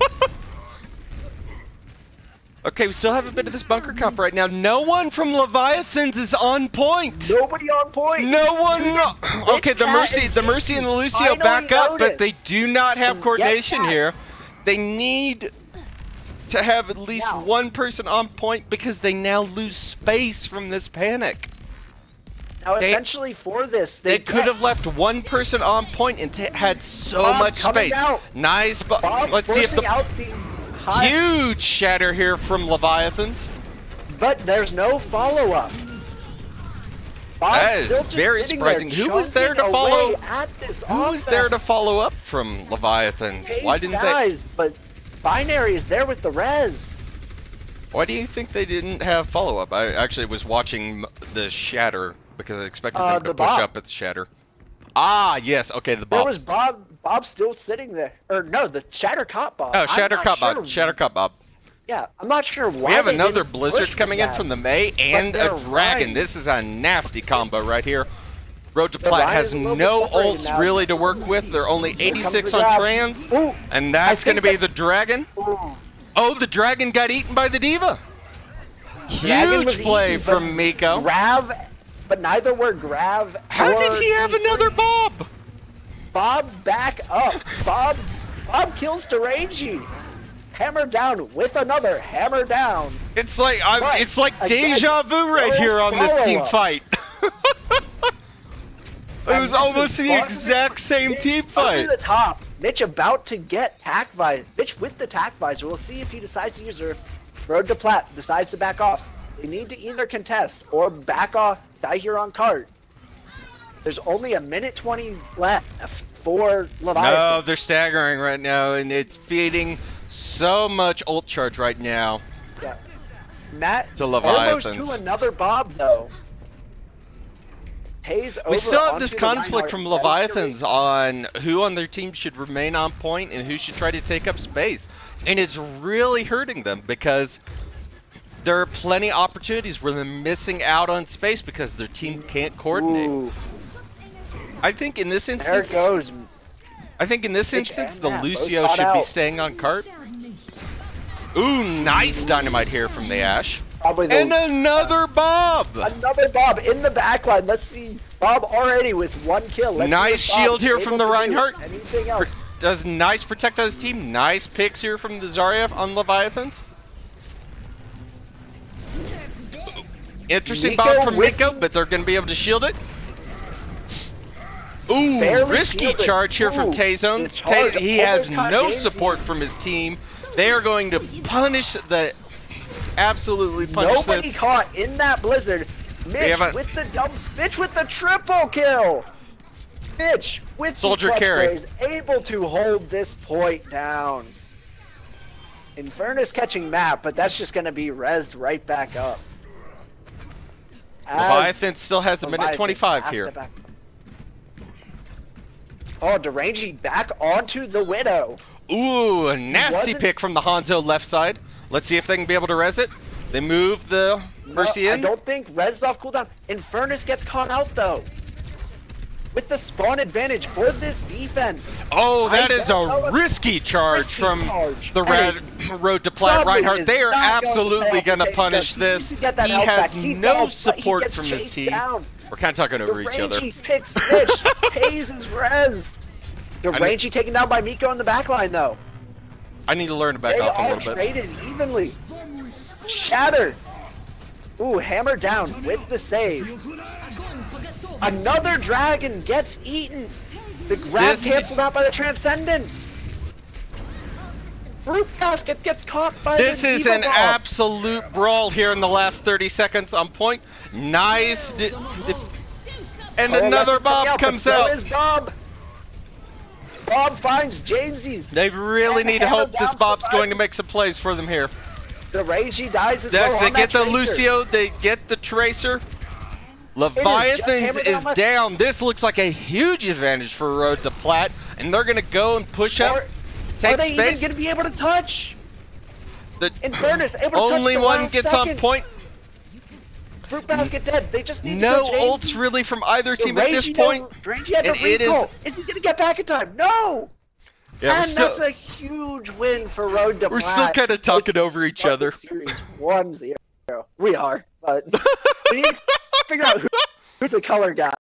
Okay, we still have a bit of this bunker comp right now. No one from Leviathans is on point. Nobody on point. No one. Okay, the Cat and Mercy and the James Lucio back finally up, but noticed. they do not have And coordination Cat. here. They need to have at least Now. one person on point because they now lose space from this panic. Now, They- essentially, for this, They could have left one person on point and had so Bob much coming space. out. Nice. Bob Let's see if forcing the out the high, huge shatter here from Leviathans. but there's no follow-up. Bob's That is still just very sitting surprising. There, Who was there to chunking follow- away At this Who was there to follow up from Leviathans? Why didn't they? guys, but Binary is there with the res. Why do you think they didn't have follow up? I actually was watching the shatter because I expected them to the push Bob. up at the shatter. Ah, yes. Okay, the There Bob. was Bob. Bob still sitting there, or no, the Shatter caught Bob. Oh, I'm shatter not cut sure- Bob. Shatter cut Bob. Yeah, I'm not sure why. We have they another didn't blizzard push coming in that. from the May and they're a dragon. right. This is a nasty combo right here. Road to The Plat Ryan has is a little bit no separated ults now. really to work with. They're only Here comes 86 the on grab. trans, Ooh, and that's going to think be the dragon. ooh. Oh, the dragon got eaten by the Diva. Dragon was Huge play eaten, but from Miko. Grav, but neither were Grav. How or did he have E3. another Bob? Bob back up. Bob kills Derangy. Hammer down with another hammer down. It's like But, it's like again, deja vu right no here on this team follow-up. fight. It And was this almost is the fun. exact same Mitch team Up fight. to the top. Mitch about to get tack visor. Mitch with the tack visor. We'll see if he decides to use it. If Road to Plat decides to back off. They need to either contest or back off. Die here on cart. There's only a minute 20 left for Leviathan. No, they're staggering right now, and it's feeding so much ult charge right now. Yeah. Matt To almost Leviathans. to another Bob though. Hayes We over still have onto this the conflict Reinhardt from instead of Leviathans Teresa. on who on their team should remain on point and who should try to take up space. And it's really hurting them because there are plenty of opportunities where they're missing out on space because their team can't coordinate. Ooh, I think in this there it instance, goes. I think in this Mitch instance, and the Matt both Lucio caught should be out. staying on cart. Ooh, nice dynamite here from the Ash. Probably the And another Bob! Another Bob in the backline. Let's see Bob already with one kill. Let's see Nice what Bob's shield here able from the to do. Reinhardt. Anything else? Does nice protect on his team. Nice picks here from the Zarya on Leviathans. Interesting Miko Bob from with- Miko, but they're going to be able to shield it. Ooh, Barely risky shielded. charge here from Ooh, Tazone. the charge He has almost caught no James. support from his team. They are going to punish the... Absolutely punish Nobody this. caught in that blizzard. Mitch haven't- with the Mitch with the triple kill. Mitch with Soldier the clutch carry. plays, able to hold this point down. Infernus catching Matt, but that's just going to be rezzed right back up. As Leviathan still has a minute Leviathan 25 has here. to back- Oh, Derangy back onto the Widow. Ooh, a nasty wasn't- pick from the Hanzo left side. Let's see if they can be able to res it. They move the Mercy No, I in. don't think Res off cooldown. Infernus gets caught out though. With the spawn advantage for this defense. Oh, that I is don't know a if- risky charge risky from charge. the Road to Plat Probably Reinhardt. is They are not absolutely going going to to punish take this. to get that He health has back. He no does, but he support gets from his chased team. down. We're kind of talking over each other. Derangy picks Mitch. Hayes is res. Derangy taken down by Miko in the backline though. I need to learn to back They off a all little bit. traded evenly. Shattered. Ooh, hammer down with the save. Another dragon gets eaten. The grab This- canceled out by the Transcendence. Fruit Basket gets caught by This the is Diva an Bomb. absolute brawl here in the last 30 seconds on point. Nice. And Oh, another Weston's coming Bob but comes so out. is Bob. Bob finds Jamesy's. They really And need to hammer hope this down Bob's somebody. going to make some plays for them here. The Ragey dies as Yes, well they on get that the Tracer. Lucio, they get the Tracer. just Leviathans hammered down is by- down. This looks like a huge advantage for Road to Plat, and they're going to go and push up, Are take they space. even going to be able to touch? The In fairness, able to touch only the one last gets second. on point. Fruit Basket dead. They just need No to go ults really from either The team at this Ragey point. Ragey had the and it is- recall. Is he going to get back in time? No! Yeah, And that's a huge win for Road to we're Plat. still kind of talking They over each start other. the series 1-0. We are, but we need to figure out who's the color guy.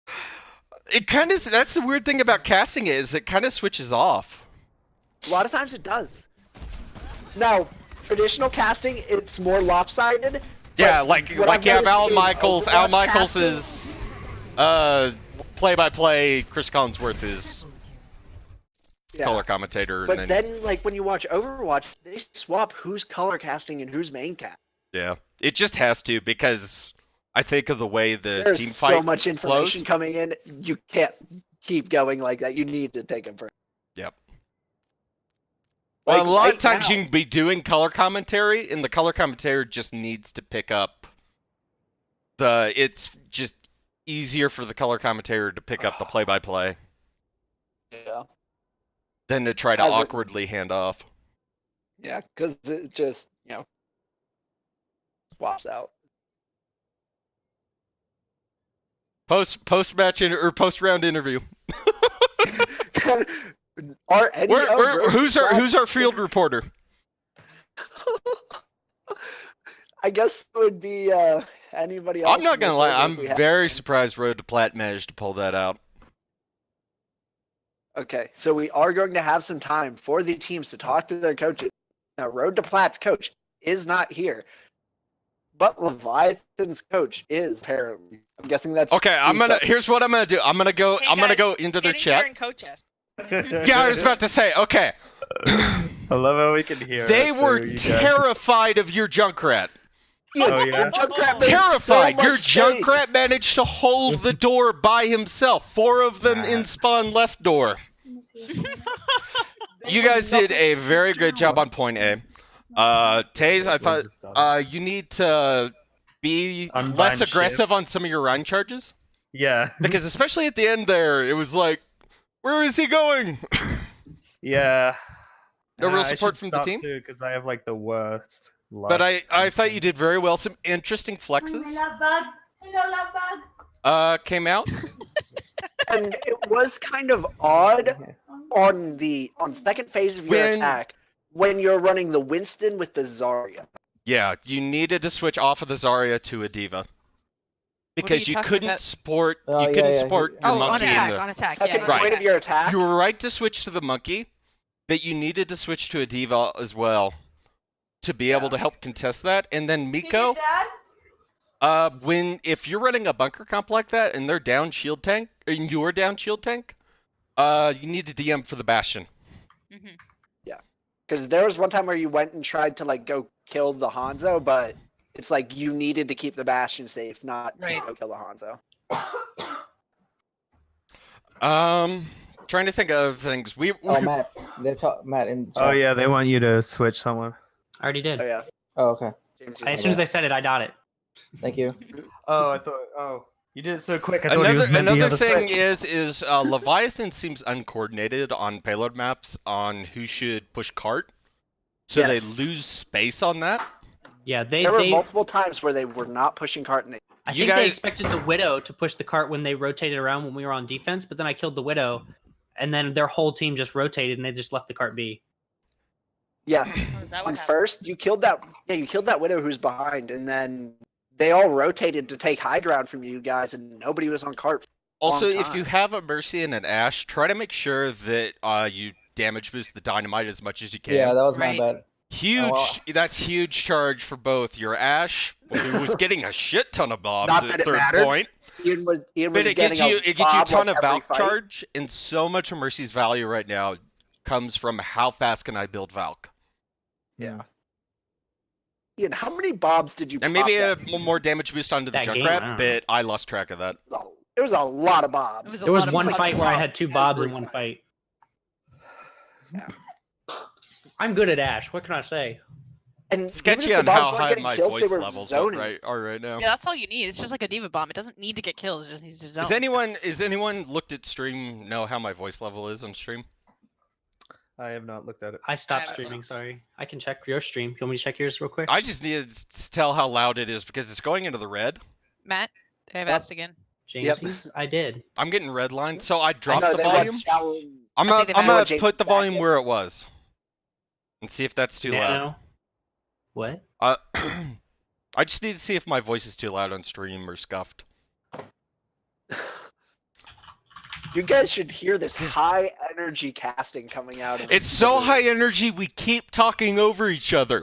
It kind of, that's the weird thing about casting it, is it kind of switches off. A lot of times it does. Now, traditional casting, it's more lopsided. Yeah, but like what I've you have noticed Al in Michaels. Al Overwatch Michaels casting- is play-by-play. Chris Collinsworth is Yeah. color commentator. But and then, then, like, when you watch Overwatch, they swap who's color casting and who's main cast. yeah, it just has to, because I think of the way the There's team so fight much information flows. coming in, you can't keep going like that. You need to take a break. Yep. Like, Well, a lot of right times now- you can be doing color commentary, and the color commentator just needs to pick up the. It's just easier for the color commentator to pick up the play-by-play Yeah. than to try to As it- awkwardly hand off. Yeah, because it just, swaps out. Post match or post round interview. Are any of Road Who's to our Plat's- field reporter? I guess it would be anybody else. I'm not from the gonna lie, server I'm if we have very one. surprised Road to Plat managed to pull that out. Okay, so we are going to have some time for the teams to talk to their coaches. Now, Road to Plat's coach is not here, but Leviathan's coach is apparently. I'm guessing that's Okay, here's what I'm gonna do. I'm gonna go Hey, into guys, their Get in here chat. and coach us. Yeah, I was about to say, okay. I love how we can hear. They it were through you guys. terrified of your Junkrat. Oh, yeah? Junkrat made Terrified. so Your much space. Junkrat managed to hold the door by himself. 4 of them in spawn left door. You guys did a very good job on point A. Taze, I thought you need to be Unbind less shit. aggressive on some of your run charges. Yeah. Because especially at the end there, it was like, where is he going? Yeah. No real I support should from the stop team? too, because I have like the worst. But I thought you did very well. Some interesting flexes came out. And it was kind of odd on second phase of your When- attack when you're running the Winston with the Zarya. Yeah, you needed to switch off of the Zarya to a Diva. Because you you talking couldn't about? support Oh, you yeah, couldn't yeah, support he- your Oh, on monkey in attack, the on attack. Second Yeah, Right. point of your attack. You were right to switch to the monkey, but you needed to switch to a diva as well to be able to help contest that. And then Miko, if you're running a bunker comp like that and they're down shield tank, and you're down shield tank, you need to DM for the Bastion. Mhm. Because there was one time where you went and tried to like go kill the Hanzo, but it's like you needed to keep the Bastion safe, not Right. go kill the Hanzo. Trying to think of things. Oh, Matt. Matt in. Oh yeah, they want you to switch someone. I already did. Oh yeah. Oh, okay. James As is- soon as they said it, I got it. Thank you. Oh, I thought. Oh, you did it so quick. I thought he was meant to be Another on the thing switch. is Leviathan seems uncoordinated on payload maps on who should push cart, so Yes. they lose space on that. Yeah, There were multiple times where they were not pushing cart and they I You think they guys- expected the Widow to push the cart when they rotated around when we were on defense, but then I killed the Widow, and then their whole team just rotated and they just left the cart be. Yeah. Oh, is that what On happened? first, you killed that Widow who's behind, and then they all rotated to take high ground from you guys, and nobody was on cart. Also, Long if you time. have a Mercy and an Ash, try to make sure that you damage boost the dynamite as much as you can. Yeah, that was Right. my bad. Huge. That's huge charge for both your Ash, who was getting a shit ton of bobs Not at that it third mattered. point. Ian was But it gets getting you a bob, ton like, of every Valk fight. charge, and so much of Mercy's value right now comes from how fast can I build Valk. Yeah. Ian, how many bobs did you And pop maybe that? a more damage boost onto the That game, Junkrat, I don't know. but I lost track of that. It was a lot of bobs. It was a There lot was of one bobs. fight where I had 2 bobs in Every one fight. Yeah. I'm good at Ash. What can I say? And Sketchy even on if the how bobs weren't high getting my kills, they voice were levels zoning. are right now. Yeah, that's all you need. It's just like a diva bomb. It doesn't need to get kills. It just needs to zone. Is anyone looked at stream know how my voice level is on stream? I have not looked at it. I stopped haven't streaming, looked. sorry. I can check your stream. You want me to check yours real quick? I just needed to tell how loud it is because it's going into the red. Matt, I have Yep. asked again. James, I did. I'm getting red line, so I dropped No, the they volume. want shallow- I'm I gonna, think they've I'm gonna added put the James back volume in. where it was, and see if that's too loud. Nano. What? I just need to see if my voice is too loud on stream or scuffed. You guys should hear this high energy casting coming out of It's so high energy, we keep talking over each other.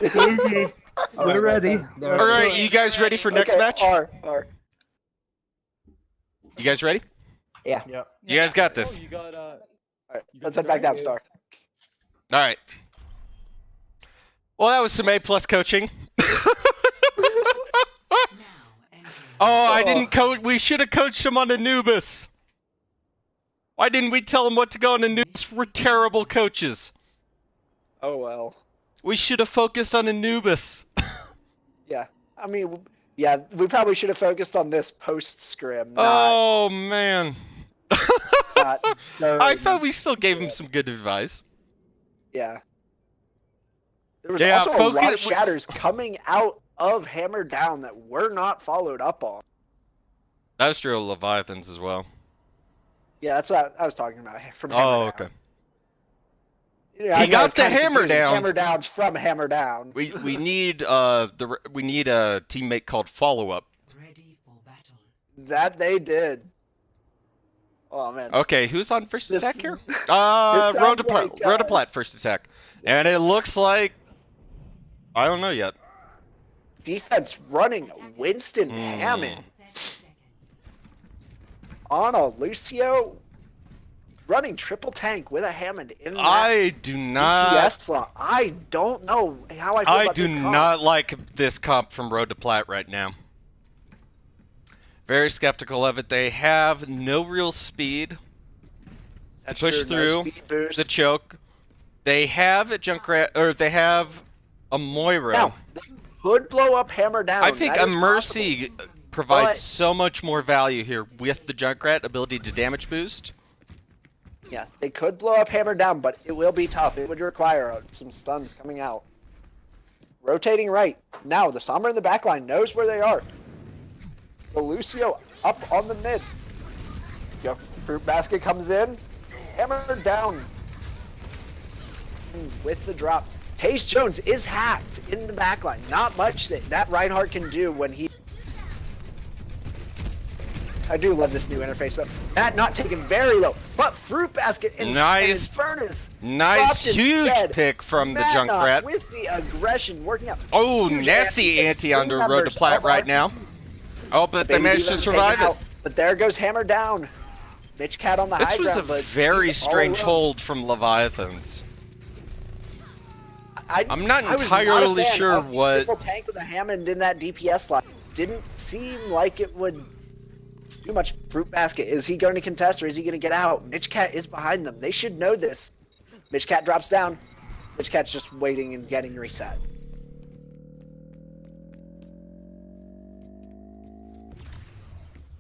We're ready. All right, you guys ready for next match? R. You guys ready? Yeah. Yep. You guys got this. You got All right, let's head back down, Star. All right. Well, that was some A+ coaching. Oh, I didn't coach. We should have coached him on Anubis. Why didn't we tell him what to go on Anubis? We're terrible coaches. Oh well. We should have focused on Anubis. Yeah. I mean, yeah, we probably should have focused on this post scrim. Oh man. Not I thought we still gave him some good advice. Yeah. There was Yeah, also a lot of focus- shatters coming out of Hammer Down that were not followed up on. That was true of Leviathans as well. Yeah, that's what I was talking about. From Hammer Oh, Down. okay. Yeah, He I know, got it's the kinda hammer confusing. down. Hammer Downs from Hammer Down. We need we need a teammate called Follow Up. Ready for battle. That they did. Oh man. Okay, who's on first This- attack here? this sounds like, Plat first attack, and it looks like I don't know yet. Defense running Winston Hmm. Hammond 30 seconds. on a Lucio running triple tank with a Hammond in that I do not. DPS slot. I don't know how I feel I about do this comp. not like this comp from Road to Plat right now. Very skeptical of it. They have no real speed That's to push true, no through speed boost. the choke. They have a Junkrat, or they have a Moira. Now, they could blow up Hammer Down. I think That a is Mercy possible. provides But- so much more value here with the Junkrat ability to damage boost. Yeah, they could blow up Hammer Down, but it will be tough. It would require some stuns coming out. Rotating right. Now, the Sombra in the backline knows where they are. The Lucio up on the mid. Yo, Fruit Basket comes in. Hammer Down with the drop. Taze Jones is hacked in the backline. Not much that Reinhardt can do when he... I do love this new interface though. That not taken very low, but Fruit Basket and Nice. Furnace. Nice, dropped huge instead. pick from the Matt Knott Junkrat. with the aggression working out. Oh, Huge nasty anti-ace. anti under Three Road members to Plat of right our now. team. Oh, but they Baby managed to Diva's survive taken it. out, But there goes Hammer Down. Mitch Cat on the This high was a ground, but very he's all strange alone. hold from Leviathans. I'm not I was entirely a fan sure of the what- triple tank with a Hammond in that DPS slot. Didn't seem like it would do much. Fruit Basket, is he going to contest or is he going to get out? Mitch Cat is behind them. They should know this. Mitch Cat drops down. Mitch Cat's just waiting and getting reset.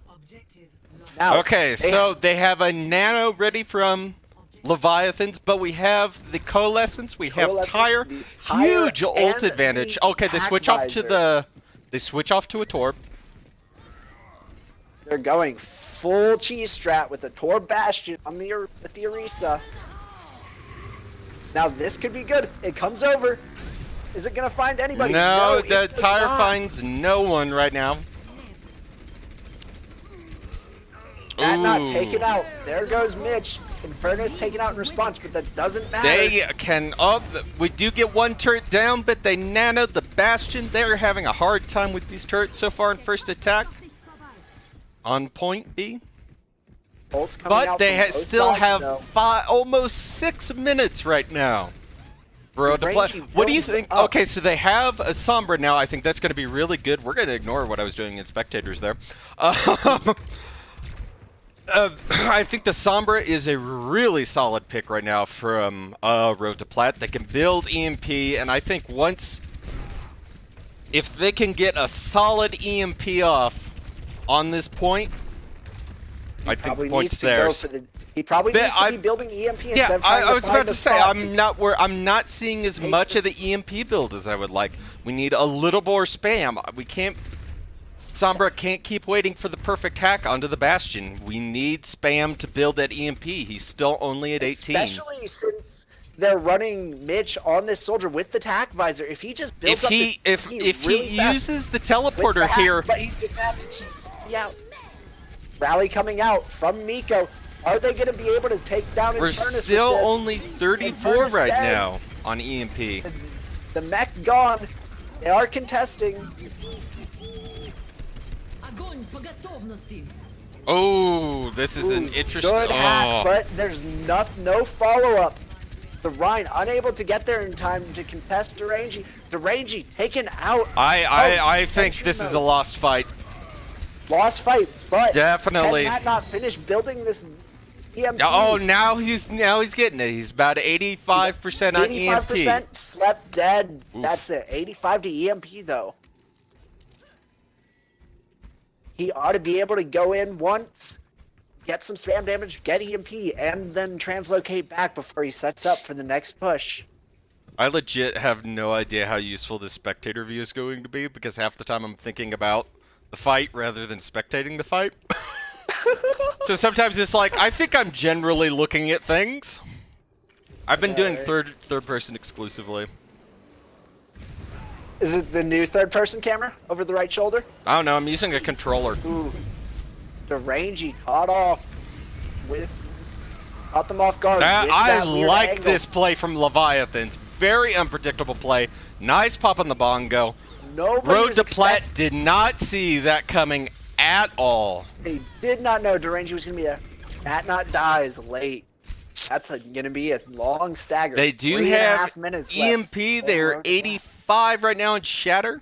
Objective lost. Now, Okay, they so they have a Nano ready from Leviathans, but we have the Coalescence, we have Coalescence, Tire, the Tire, huge ult and advantage. the Okay, they Pack switch off to Visor. they switch off to a Torb. They're going full cheese strat with a Tor Bastion on the with the Orisa. Now this could be good. It comes over. Is it gonna find anybody? No, it the does Tire not. finds no one right now. That not Ooh. taken out. There goes Mitch. Inferno's taken out in response, but that doesn't matter. They can up. We do get one turret down, but they nanoed the Bastion. They're having a hard time with these turrets so far in first attack. On point B. Bolts coming But out they from both still sides, have though. almost 6 minutes right now. Road to Plat. Rangy What do you builds think? up. Okay, so they have a Sombra now. I think that's going to be really good. We're going to ignore what I was doing in spectators there. I think the Sombra is a really solid pick right now from Road to Plat. They can build EMP, and I think if they can get a solid EMP off on this point, I think Probably the point's needs to go theirs. for the. He probably But needs to I- be building EMP instead Yeah, of trying I to was find about the to say spot I'm not seeing as take much of this- the EMP build as I would like. We need a little more spam. We can't. Sombra can't keep waiting for the perfect hack onto the Bastion. We need spam to build that EMP. He's still only at 18. Especially since they're running Mitch on this soldier with the tack visor. If he just builds If he really fast uses the with the teleporter hack, here, but he's just gonna have to yeah. Rally coming out from Miko. Are they going to be able to take down we're Infernus with still this? only 34 Infernus right dead. now on EMP. The mech gone. They are contesting. Огонь по готовности. Oh, this is an Ooh, interesting. Good hack, but there's no follow-up. The Rhine unable to get there in time to contest Derangy. Derangy taken out. I think Sentry this is a mode. lost fight. Lost fight, but Definitely. can Matt not finish building this EMP? Oh, now he's getting it. He's about 85% on 85% EMP. slept dead. Oof. That's it. 85 to EMP though. He ought to be able to go in once, get some spam damage, get EMP, and then translocate back before he sets up for the next push. I legit have no idea how useful this spectator view is going to be because half the time I'm thinking about the fight rather than spectating the fight. So sometimes it's like I think I'm generally looking at things. I've been doing third person exclusively. Is it the new third-person camera over the right shoulder? I don't know. I'm using a controller. Ooh, Derangy caught off with, caught them off guard. with I that weird like angle. this play from Leviathans. Very unpredictable play. Nice pop on the bongo. Nobody Road was to Plat expect- did not see that coming at all. They did not know Derangy was going to be there. Matt not dies late. That's going to be a long stagger. They do 3.5 have minutes EMP. left. They're Road to Plat. 85 right now in Shatter.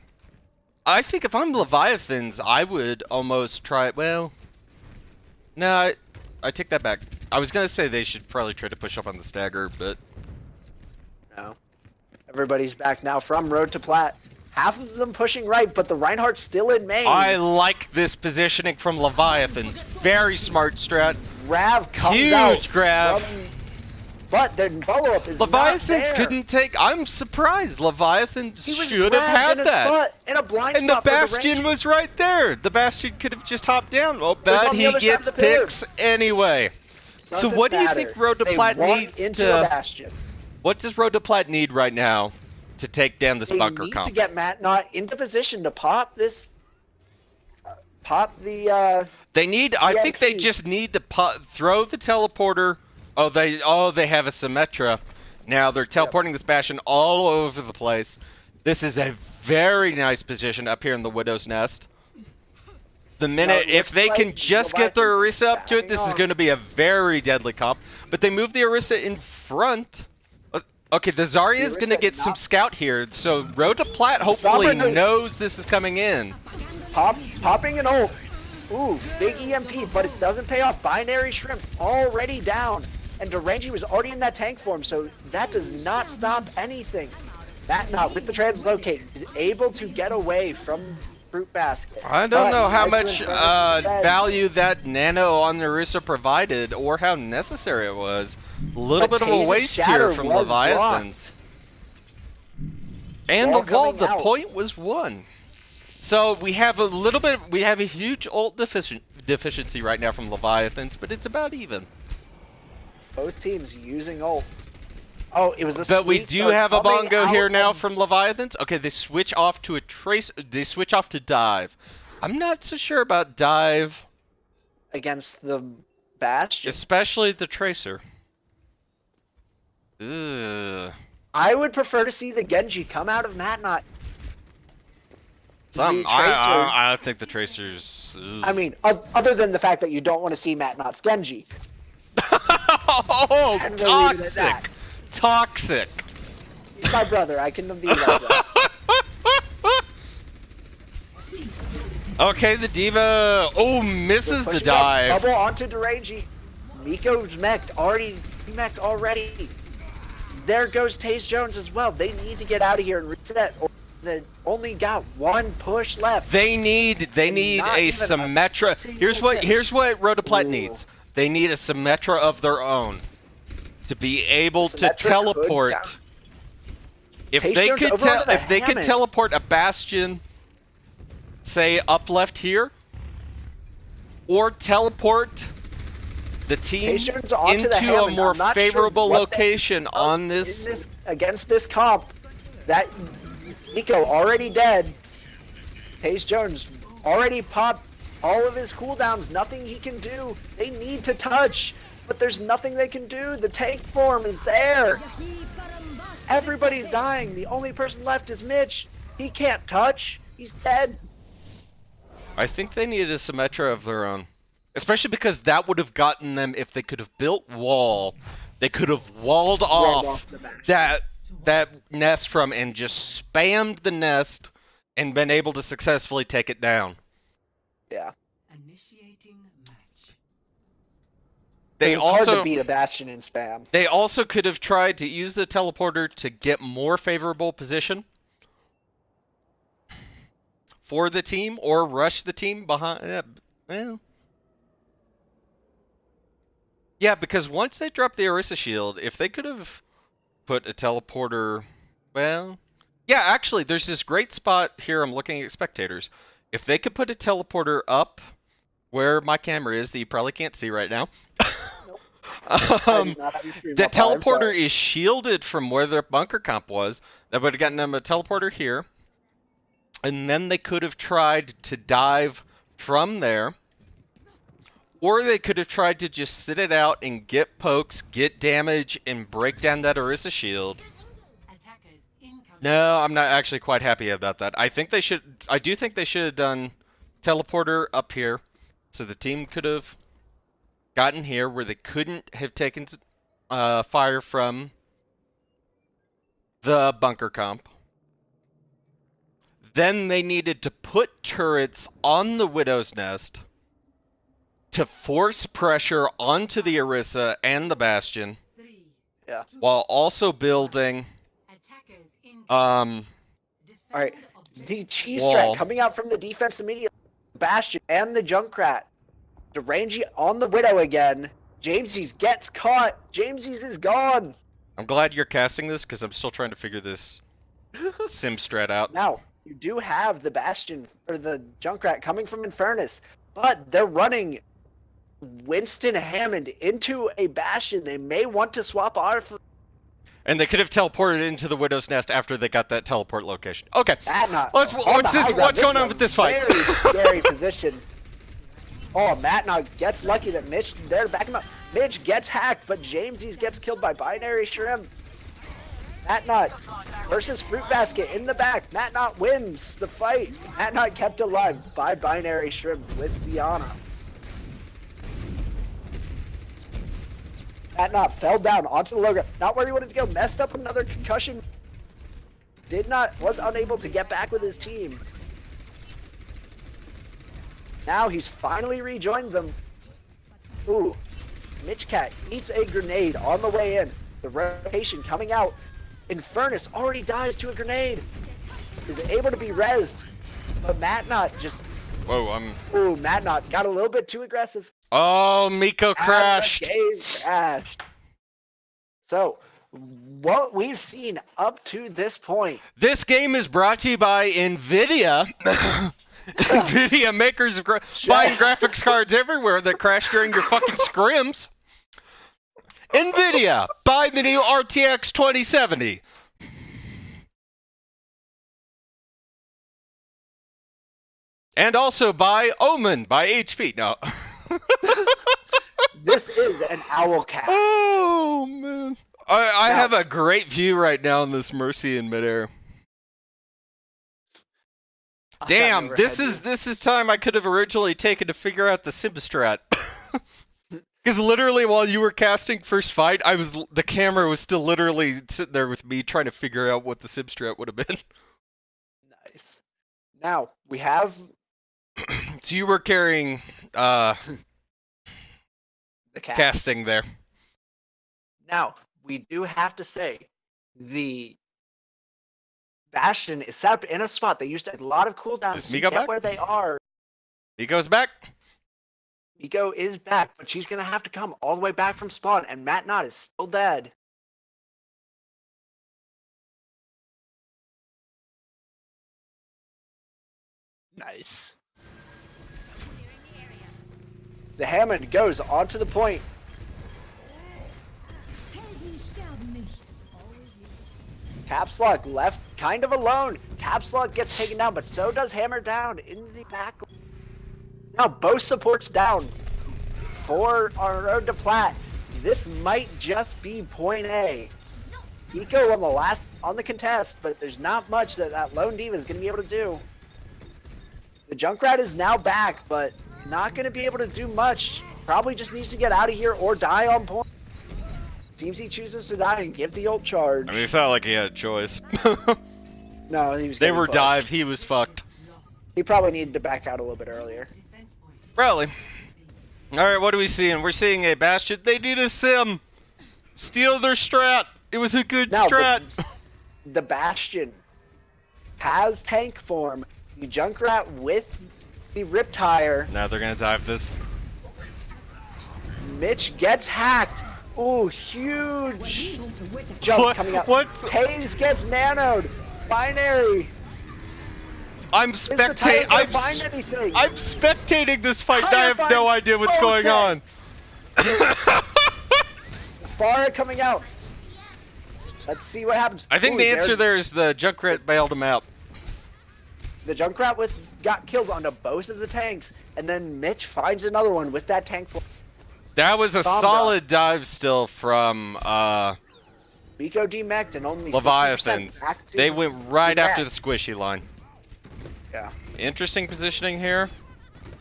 I think if I'm Leviathans, I would almost try it. Well, no, I take that back. I was going to say they should probably try to push up on the stagger, but No. Everybody's back now from Road to Plat. Half of them pushing right, but the Reinhardt's still in main. I like this positioning from Leviathans. Very smart strat. Grav comes Huge out. grab. But their follow-up is not Leviathans there. couldn't take. I'm surprised. Leviathans He was should have grabbed had in a that. spot, in a blind And the spot for Bastion range. was right there. The Bastion could have just hopped down. Oh, was but on the he other side of gets the pillar. picks anyway. So Doesn't what do you matter. think Road to They Plat walked needs into a to? Bastion. What does Road to Plat need right now to take down this They bunker need comp? to get Matt Knott into position to pop this. Pop the. They need. I think they EMP. just need to throw the teleporter. Oh, they have a Symmetra. Now they're teleporting this Bastion all over the place. This is a very nice position up here in the Widow's Nest. The minute, it if looks they like can just get their Leviathan's Orisa up to it, backing this is off. going to be a very deadly comp. But they move the Orisa in front. Okay, the Zarya is going to Orisa get some not- scout here. So Road to Plat hopefully Sombra knows- knows this is coming in. Popping an ult. Ooh, big EMP, but it doesn't pay off. Binary Shrimp already down. And Derangy was already in that tank form, so that does not stop anything. That Knot with the translocate is able to get away from Fruit Basket. I don't But know how nice to much Infernus instead. value that nano on the Orisa provided or how necessary it was. A little But bit of a Taze's waste shatter here from was Leviathans. And Wall the wall, coming the out. point was won. So we have a huge ult deficiency right now from Leviathans, but it's about even. Both teams using ults. Oh, it was a But we sweet do start have a coming bongo here out now of- from Leviathans. Okay, they switch off to a trace. They switch off to dive. I'm not so sure about dive, against the Bastion. especially the tracer. Ugh. I would prefer to see the Genji come out of Matnot. Some, The Tracer- I think the Tracers. I mean, other than the fact that you don't want to see Matnot's Genji. Oh, And we'll leave it at toxic. that. Toxic. He's my brother. I can be that brother. Okay, the Diva. Oh, misses the Pushing up, dive. Double onto Derangi. Miko's mech'd already. He mech'd already. There goes Taze Jones as well. They need to get out of here and reset. Or they only got one push left. They need not a even a Symmetra. single Here's what Rotoplat Ooh. needs. They need a Symmetra of their own to be able to Symmetra could teleport. down. If Taze they Jones could over onto the if they could Hammond. teleport a Bastion, say up left here, or teleport the team Taze Jones onto the into a Hammond. more I'm not sure favorable what they location done on in this. against this comp. That Miko already dead. Taze Jones already popped all of his cooldowns. Nothing he can do. They need to touch, but there's nothing they can do. The tank form is there. Everybody's dying. The only person left is Mitch. He can't touch. He's dead. I think they needed a Symmetra of their own. Especially because that would have gotten them, if they could have built wall, they could have walled off the back. that nest from and just spammed the nest and been able to successfully take it down. Yeah. Initiating match. They It's hard also to beat a Bastion in spam. they also could have tried to use the teleporter to get more favorable position for the team or rush the team behind. Well, yeah, because once they drop the Orisa shield, if they could have put a teleporter, well, yeah, actually, there's this great spot here. I'm looking at spectators. If they could put a teleporter up where my camera is, that you probably can't see right now. I do not have your stream The up high, I'm teleporter sorry. is shielded from where their bunker comp was. That would have gotten them a teleporter here. And then they could have tried to dive from there. Or they could have tried to just sit it out and get pokes, get damage, and break down that Orisa shield. Attackers incoming. No, I'm not actually quite happy about that. I do think they should have done teleporter up here. So the team could have gotten here where they couldn't have taken fire from the bunker comp. Then they needed to put turrets on the Widow's Nest to force pressure onto the Orisa and the Bastion, 3, Yeah. while also building attackers incoming. All right. Defend objective. The cheese Wall. strat coming out from the defense immediately. Bastion and the Junkrat. Derangi on the Widow again. Jamesies gets caught. Jamesies is gone. I'm glad you're casting this because I'm still trying to figure this sim strat out. Now, you do have the Bastion, or the Junkrat coming from Infernus, but they're running Winston Hammond into a Bastion. They may want to swap off And they could have teleported into the Widow's Nest after they got that teleport location. Okay. that. Not What's on what's the this? high ground. What's going is on a with this fight? Very scary position. Oh, Matnot gets lucky that Mitch there to back him up. Mitch gets hacked, but Jamesies gets killed by Binary Shrimp. Matnot versus Fruit Basket in the back. Matnot wins the fight. Matnot kept alive by Binary Shrimp with Diana. Matnot fell down onto the logo. Not where he wanted to go. Messed up another concussion. Was unable to get back with his team. Now he's finally rejoined them. Ooh, Mitch Cat eats a grenade on the way in. The rotation coming out. Infernus already dies to a grenade. Is able to be rezzed. But Matnot just... Whoa, Ooh, Matnot got a little bit too aggressive. Oh, Miko crashed. And the game crashed. So, what we've seen up to this point... This game is brought to you by NVIDIA. NVIDIA makers of buying graphics cards everywhere that crash during your fucking scrims. NVIDIA, buy the new RTX 2070. And also buy Omen by HP. No. This is an Owlcast. Oh, man. I Now- have a great view right now on this Mercy in midair. I've Damn, never this had is time I could have originally taken to figure out the sim strat. Because literally, while you were casting first fight, the camera was still literally sitting there with me trying to figure out what the sim strat would have been. Nice. Now we have So you were carrying the cast. casting there. Now we do have to say the Bastion is set up in a spot that used a lot of cooldowns Is to Miko get back? where they are. He goes back. Miko is back, but she's gonna have to come all the way back from spawn, and Matt Knott is still dead. Nice. The Hammond goes onto the point. Caps Lock left kind of alone. Caps Lock gets taken down, but so does Hammer down in the back. Now both supports down for our road to Plat. This might just be point A. Eco on the contest, but there's not much that Lone Diva is going to be able to do. The Junkrat is now back, but not going to be able to do much. Probably just needs to get out of here or die on point. Seems he chooses to die and give the ult charge. I mean, it's not like he had a choice. No, he was. They getting were pushed. dive. He was fucked. He probably needed to back out a little bit earlier. Probably. All right, what are we seeing? We're seeing a Bastion. They need a sim. Steal their strat. It was a good Now, strat. The Bastion has tank form. The Junkrat with the Riptire. Now they're gonna dive this. Mitch gets hacked. Ooh, huge jump What- coming up. what's- Taze gets nanoed. Binary. I'm Is the title spectating. gonna find anything? I'm spectating this fight. And I Tire have no finds idea what's both going on. tanks. Farah coming out. Let's see what happens. I think Ooh, the answer there is the Junkrat bailed him out. The Junkrat got kills onto both of the tanks, and then Mitch finds another one with that tank. That was a Sombra. solid dive still from Miko demeched and only 60% Leviathans. back to They went right Matt. after the squishy line. Yeah, Interesting positioning here.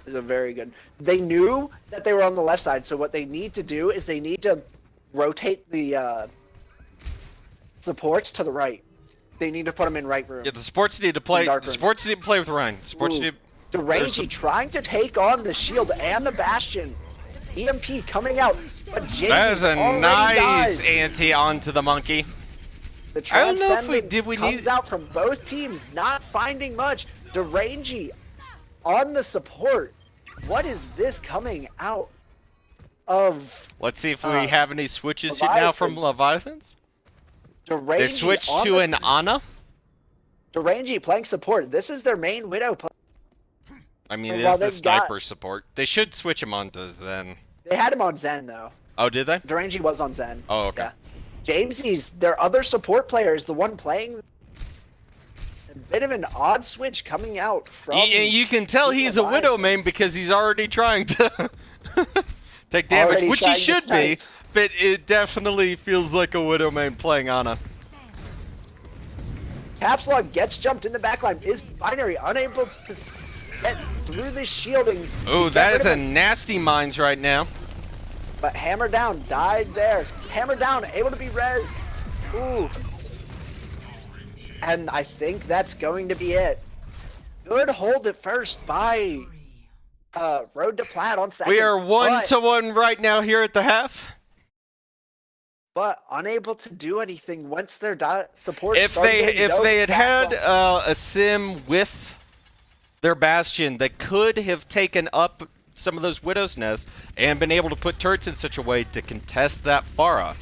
is a very good. They knew that they were on the left side, so what they need to do is they need to rotate the supports to the right. They need to put them in right room. Yeah, the sports need to play. dark The room. sports need to play with Ryan. Sports Ooh. need. The Rangy trying to take on the shield and the Bastion. EMP coming out, but James That is a already nice dies. ante onto the monkey. The I don't know if Transcendence we comes need- out from both teams, not finding much. Derangy on the support. What is this coming out of Let's see if we have any switches here now from Leviathans. Derangy? They switched on to the- an Ana. Derangy playing support. This is their main Widow play. I mean, And it while is the they've got- sniper support. They should switch him onto Zen. They had him on Zen though. Oh, did they? Derangy was on Zen. Oh, okay. Yeah. Jamesy's their other support player is the one playing. A bit of an odd switch coming out from. You can tell he's a Leviathan. Widow main because he's already trying to take damage, Already which he trying to should be, snipe. but it definitely feels like a Widow main playing Ana. Caps Lock gets jumped in the backline. Is Binary unable to get through the shielding? Oh, Get that rid is of a him. nasty mines right now. But Hammer Down died there. Hammer Down able to be rezzed. Ooh. And I think that's going to be it. Good hold at first by Road to Plat on second. We are but- 1-1 right now here at the half. But unable to do anything once their support If started they getting if they had back had on. a sim with their Bastion, they could have taken up some of those Widow's Nests and been able to put turrets in such a way to contest that Farah.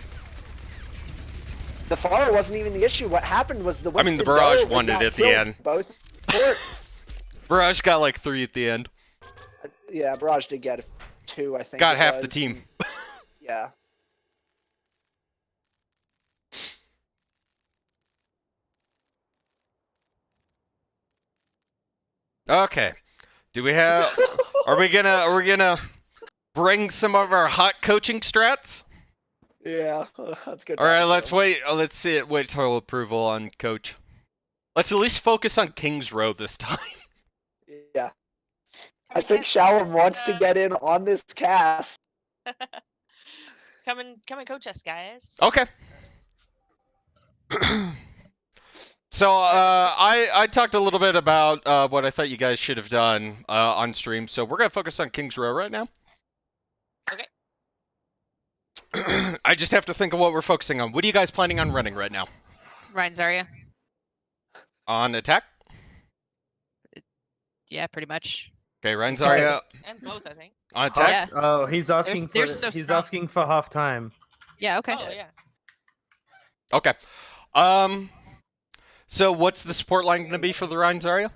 The Farah wasn't even the issue. What happened was the I mean, the Winston Barrage Dove won it got at the kills end. Both ports. Barrage got like 3 at the end. Yeah, Barrage did get 2, I think. Got it half the was. team. Yeah. Okay. Do we have are we gonna bring some of our hot coaching strats? Yeah, that's good. All right, talking let's to him. wait. Let's see it. Wait till approval on coach. Let's at least focus on Kings Row this time. Yeah, Can I we think get Shalom wants to uh, get in on this cast. come and coach us, guys. Okay. So I talked a little bit about what I thought you guys should have done on stream. So we're gonna focus on Kings Row right now. Okay. I just have to think of what we're focusing on. What are you guys planning on running right now? Ryan Zarya. On attack? Yeah, pretty much. Okay, Ryan Zarya And both, I think. on attack. Yeah. Oh, he's asking They're for so he's strong. asking for half time. Yeah. Okay. Oh yeah. Okay. So what's the support line going to be for the Ryan Zarya?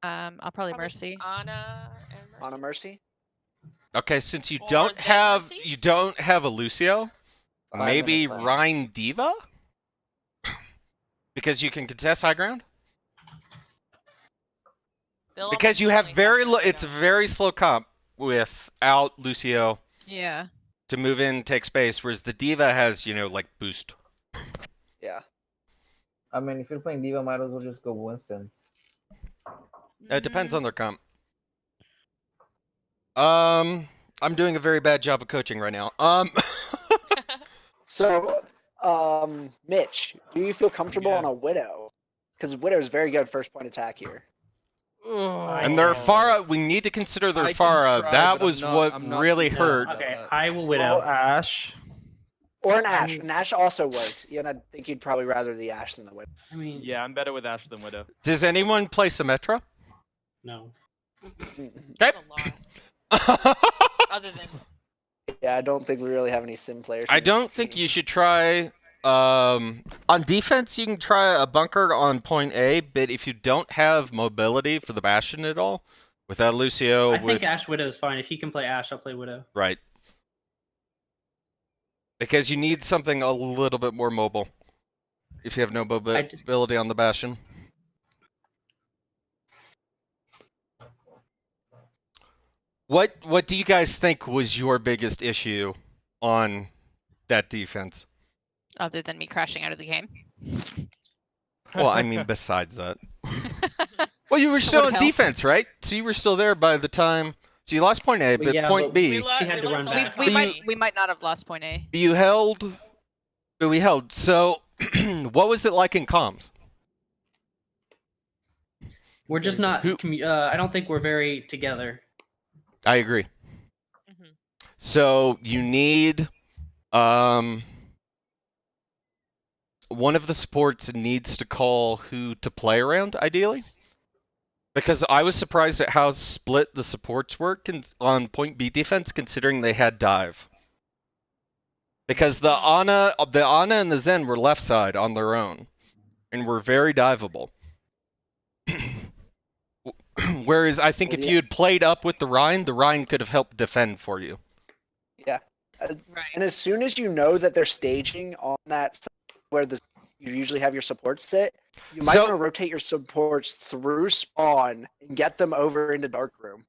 I'll probably Mercy. Anna and Mercy. On a mercy. Okay, since you Or don't Zen have Mercy? a Lucio, 5 maybe minutes left. Ryan Diva? Because you can contest high ground? They'll Because almost you have certainly very that it's a down. very slow comp without Lucio Yeah. to move in, take space, whereas the Diva has, like boost. Yeah. I mean, if you're playing Diva, might as well just go Winston. It depends on their comp. I'm doing a very bad job of coaching right now. So, Mitch, do you feel comfortable Yeah. on a Widow? Because Widow is very good first point attack here. And their Pharah, we need to consider their I can Pharah. try, That but was I'm what not really too hurt. worried. Okay, I will Widow. Oh, Ash. Or an Ash. An Ash also works. And I think you'd probably rather the Ash than the Widow. I mean, Yeah, I'm better with Ash than Widow. Does anyone play Symmetra? no. Okay. Not a lot, other than Yeah, I don't think we really have any sim players. I in this don't think team. you should try. On defense, you can try a bunker on point A, but if you don't have mobility for the Bastion at all, without Lucio, I with think Ash Widow is fine. If he can play Ash, I'll play Widow. right, because you need something a little bit more mobile. If you have no mobility on the Bastion. What do you guys think was your biggest issue on that defense? Other than me crashing out of the game. Well, I mean, besides that. Well, you were still would on help. defense, right? So you were still there by the time. So you lost point A, Well, but yeah, point but B, She had to run lost back. all We the might time. we might not have lost point A. you held. But we held. So, what was it like in comms? We're just not. Who- I don't think we're very together. I agree. Mhm. So you need, one of the supports needs to call who to play around, ideally. Because I was surprised at how split the supports were on point B defense, considering they had dive. Because the Ana and the Zen were left side on their own, and were very diveable. Whereas I think Well, if yeah. you had played up with the Rhine could have helped defend for you. Yeah. right. And as soon as you know that they're staging on that side where you usually have your supports sit, you might So- want to rotate your supports through spawn and get them over into dark room.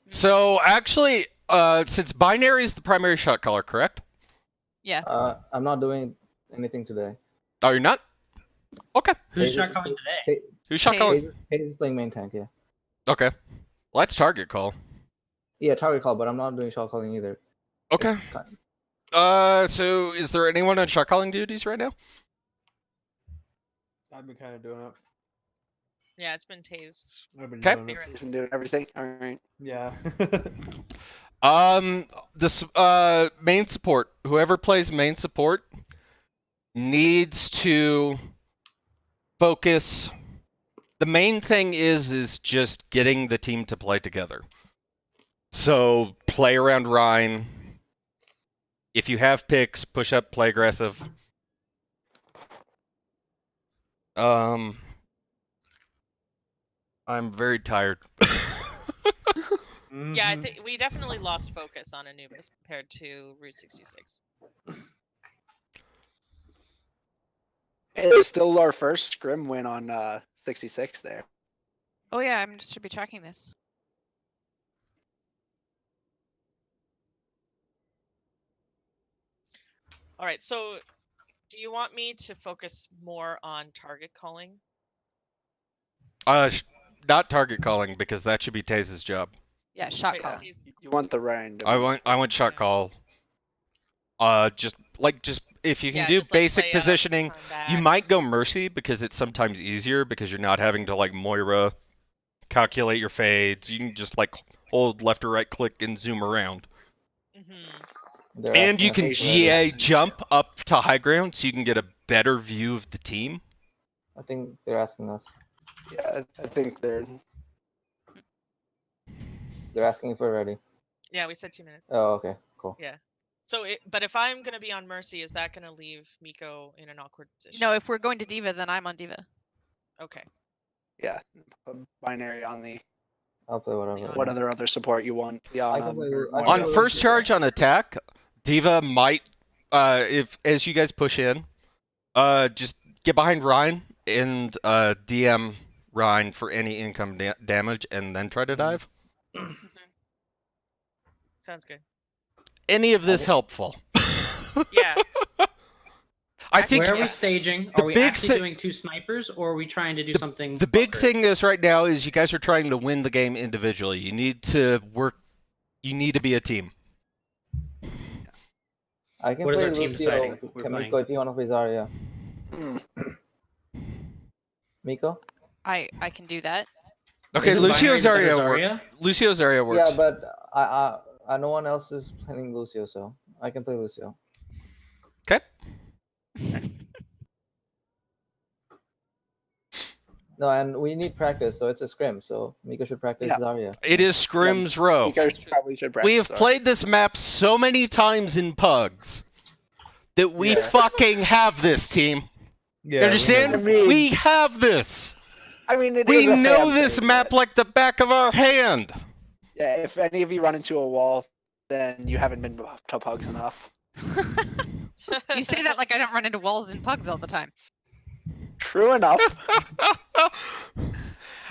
So actually, since binary is the primary shot caller, correct? Yeah. I'm not doing anything today. Oh, you're not? Okay. Who's Hey, shot calling today? Who's shot Hey. calling? Hayes is playing main tank, yeah. Okay. Well, that's target call. Yeah, target call, but I'm not doing shot calling either. Okay. It's kind- So is there anyone on shot calling duties right now? I've been kind of doing it. Yeah, it's been tased. I've been Okay. doing it. You've been doing everything. All right. Yeah. Main support. Whoever plays main support needs to focus. The main thing is just getting the team to play together. So play around Rhine. If you have picks, push up, play aggressive. I'm very tired. Yeah, I Mhm. think we definitely lost focus on Anubis compared to Route 66. Hey, there's still our first Scrimm win on 66 there. Oh yeah, I should be tracking this. All right. So, do you want me to focus more on target calling? Not target calling because that should be Taze's job. Yeah, shot Wait, call. You want the Ryan. I want shot Yeah. call. Just if you can Yeah, do just, like, basic play out, positioning, turn you back. might go mercy because it's sometimes easier because you're not having to like Moira calculate your fades. You can just like hold left or right click and zoom around. Mm-hmm. They're And asking you us can already. GA jump up to high ground so you can get a better view of the team. I think they're asking us. Yeah, I think they're. They're asking if we're ready. Yeah, we said 2 minutes. Oh, okay, cool. Yeah. So, but if I'm gonna be on Mercy, is that gonna leave Miko in an awkward position? No, if we're going to Diva, then I'm on Diva. Okay. Yeah, a binary on the. I'll play whatever. What other support you want? I can play- I can On play first Lucio. charge on attack, Diva might, if as you guys push in, just get behind Ryan and DM Ryan for any income damage, and then try to dive. Sounds good. Any of this helpful? Yeah. I think Where are we staging? Are we big actually doing 2 snipers, or are we trying to do something? the big fucker? thing is right now is you guys are trying to win the game individually. You need to work. You need to be a team. I can What is play our team Lucio. deciding we're Can playing? Miko if you want to play Zarya. Miko? I can do that. Okay, Isn't Lucio binary better Zarya. Zarya? Lucio Zarya works. Yeah, but no one else is playing Lucio, so I can play Lucio. Okay. No, and we need practice, so it's a scrim. So Miko should practice Yeah. Zarya. It is Scrimm's row. You guys probably should practice. We have sorry. played this map so many times in Pugs that we Yeah. fucking have this team. Yeah, You understand? I mean- we have this. I mean, it We is a know fan this thing, map but- like the back of our hand. Yeah, if any of you run into a wall, then you haven't been to Pugs enough. You say that like I don't run into walls and pugs all the time. True enough.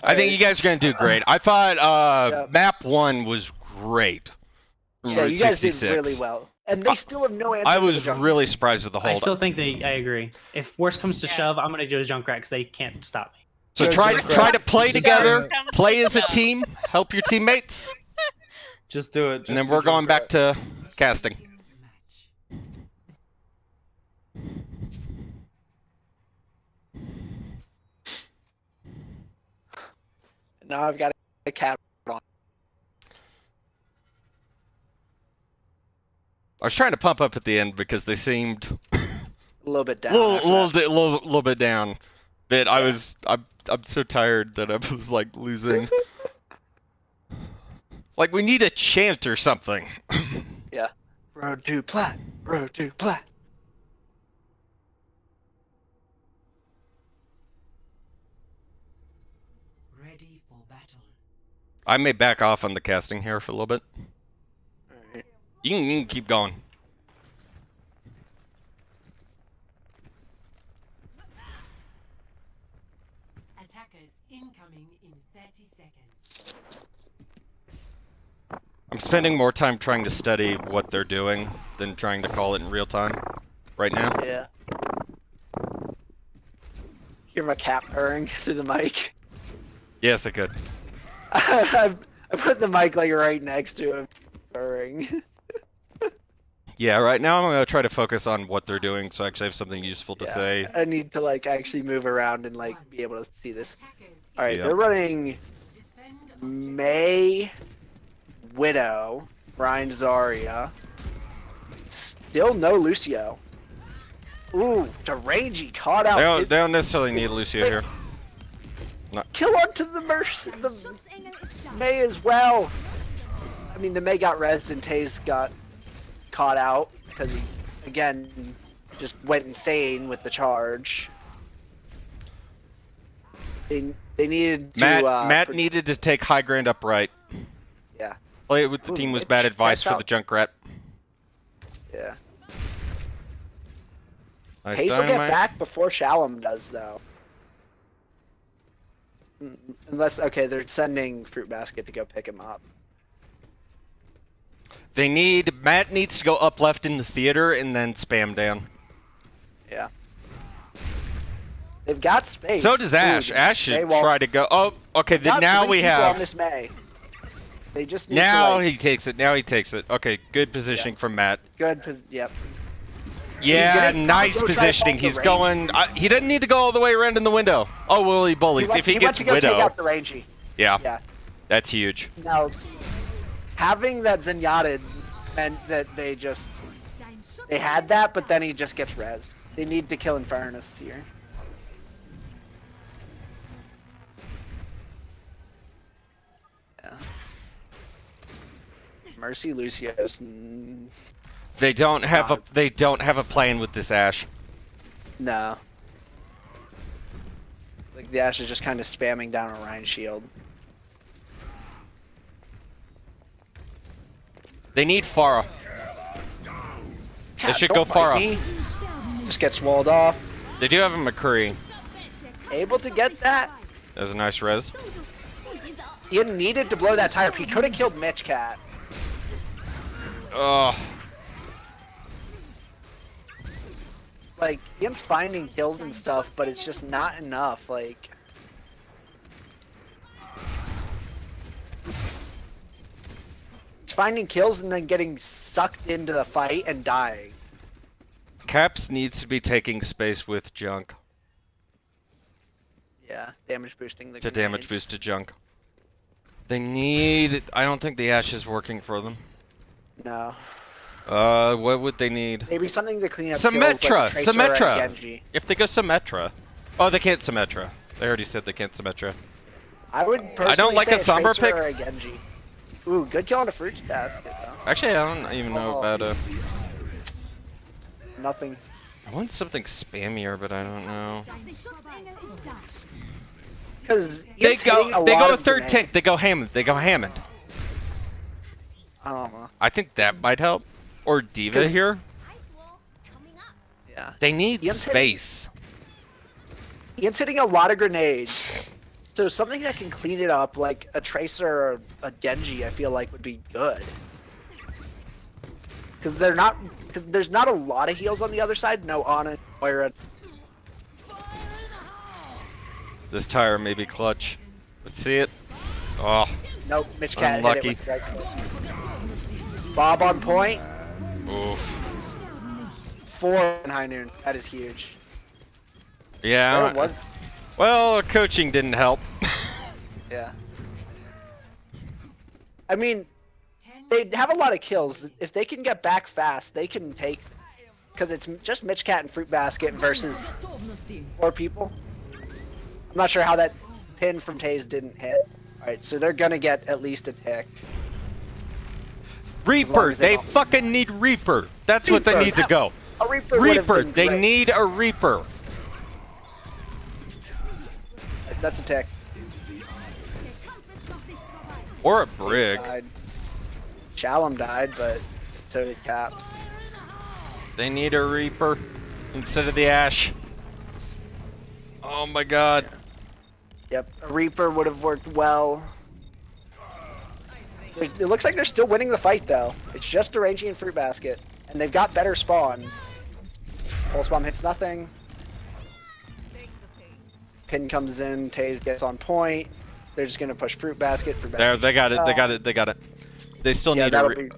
I think you guys are going to do great. I thought Yeah. map 1 was great. from Yeah, Route you guys did 66. really well, and they still have no answer. I to the was jump. really surprised with the I hold. still think I agree. If worse comes to Yeah. shove, I'm gonna do a Junkrat because they can't stop me. So Good try job, to play Yeah. together, Yeah. play as a team, help your teammates, Just do it. and then we're going back to casting. Match. Now I've got a cat on. I was trying to pump up at the end because they seemed A little bit a down. little, after little, that. little bit down. But I'm so tired that I was like losing. It's like we need a chant or something. Yeah. Road to Plat. Road to Plat. Ready for battle. I may back off on the casting here for a little bit. Alright. You can keep going. Attackers incoming in 30 seconds. I'm spending more time trying to study what they're doing than trying to call it in real time right now. Yeah. Hear my cat purring through the mic. Yes, I could. I put the mic like right next to him, purring. Yeah, right now I'm going to try to focus on what they're doing so I actually have something useful to Yeah, say. I need to like actually move around and like be able to see this. Attackers All right, Yeah. they're running defend May, Widow, Brian Zarya. Still no Lucio. Ooh, Derangy caught out. They don't necessarily need Lucio here. Kill onto the Mercy, the May as well. I mean, the May got rezzed and Taze got caught out because he, again, just went insane with the charge. They needed to. Matt needed to take high ground upright. Yeah, Play it with the Ooh, team was Mitch, bad advice that's for the Junkrat. yeah. Nice Taze will get dynamite. back before Shalom does, though. Unless, okay, they're sending Fruit Basket to go pick him up. Matt needs to go up left in the theater and then spam down. Yeah. They've got space. So does Ash. Ooh, Ash should May won't- try to go. Oh, okay. They've got Now 3 we people have. on this May. They just need Now to, like, he takes it. Now he takes it. Okay, good positioning from Matt. good. Yep. Yeah, gonna nice go try to positioning. find the He's range. going. He doesn't need to go all the way around in the window. Oh, Willy Bullies. If he went gets to go take Widow, out the Rangy. yeah, Yeah. that's huge. Now, having that Zenyatta meant that they had that, but then he just gets rezzed. They need to kill Infernus here. Yeah. Mercy Lucio's. They don't have a plan with this Ash. No. Like the Ash is just kind of spamming down Orion's shield. They need Pharah. They should go Don't bite Pharah. me. Just gets walled off. They do have a McCree. Able to get that. That was a nice res. He needed to blow that tire. He could have killed Mitch Cat. Ugh. Like, Ian's finding kills and stuff, but it's just not enough. Like, it's finding kills and then getting sucked into the fight and dying. Caps needs to be taking space with Junk Yeah, damage boosting the to damage grenades. boost to Junk. They need. I don't think the Ash is working for them. No. What would they need? Maybe something to clean up Symmetra! kills, like a Tracer or a Symmetra! Genji. If they go Symmetra. Oh, they can't Symmetra. They already said they can't Symmetra. I would personally don't like say a Sombra Tracer pick. or a Genji. Ooh, good kill on a fruit basket though. Actually, I don't even know about a. Nothing. I want something spammier, but I don't know. Because They go a third tank. They go Hammond. They go Hammond. I don't know. I think that might help. Or Diva 'Cause- here. Yeah. They need Ian's hitting- space. Ian's hitting a lot of grenades. So something that can clean it up, like a Tracer or a Genji, I feel like would be good. Because there's not a lot of heals on the other side. No Ana, Moira. This tire may be clutch. Let's see it. Oh, Nope, Mitch Cat Unlucky. hit it with right. Bob on point. oof. 4 in high noon. That is huge. Yeah. There it was. Well, coaching didn't help. Yeah. I mean, they have a lot of kills. If they can get back fast, they can take. Because it's just Mitch Cat and Fruit Basket versus 4 people. I'm not sure how that pin from Taze didn't hit. Alright, so they're gonna get at least a tick. Reaper. as they They don't- fucking need Reaper. That's what they Reaper, need to yeah. go. A Reaper would have Reaper. been They great. need a Reaper. That's a tick. Or a Brig. Died. Shalom died, but so did Caps. They need a Reaper instead of the Ash. Oh my god. Yep, a Reaper would have worked well. It looks like they're still winning the fight, though. It's just Arrangi and Fruit Basket, and they've got better spawns. Pulse Bomb hits nothing. Pin comes in, Taze gets on point. They're just gonna push Fruit Basket. Fruit There, Basket. they got it. They got it. They got it. They still Yeah, need that'll be.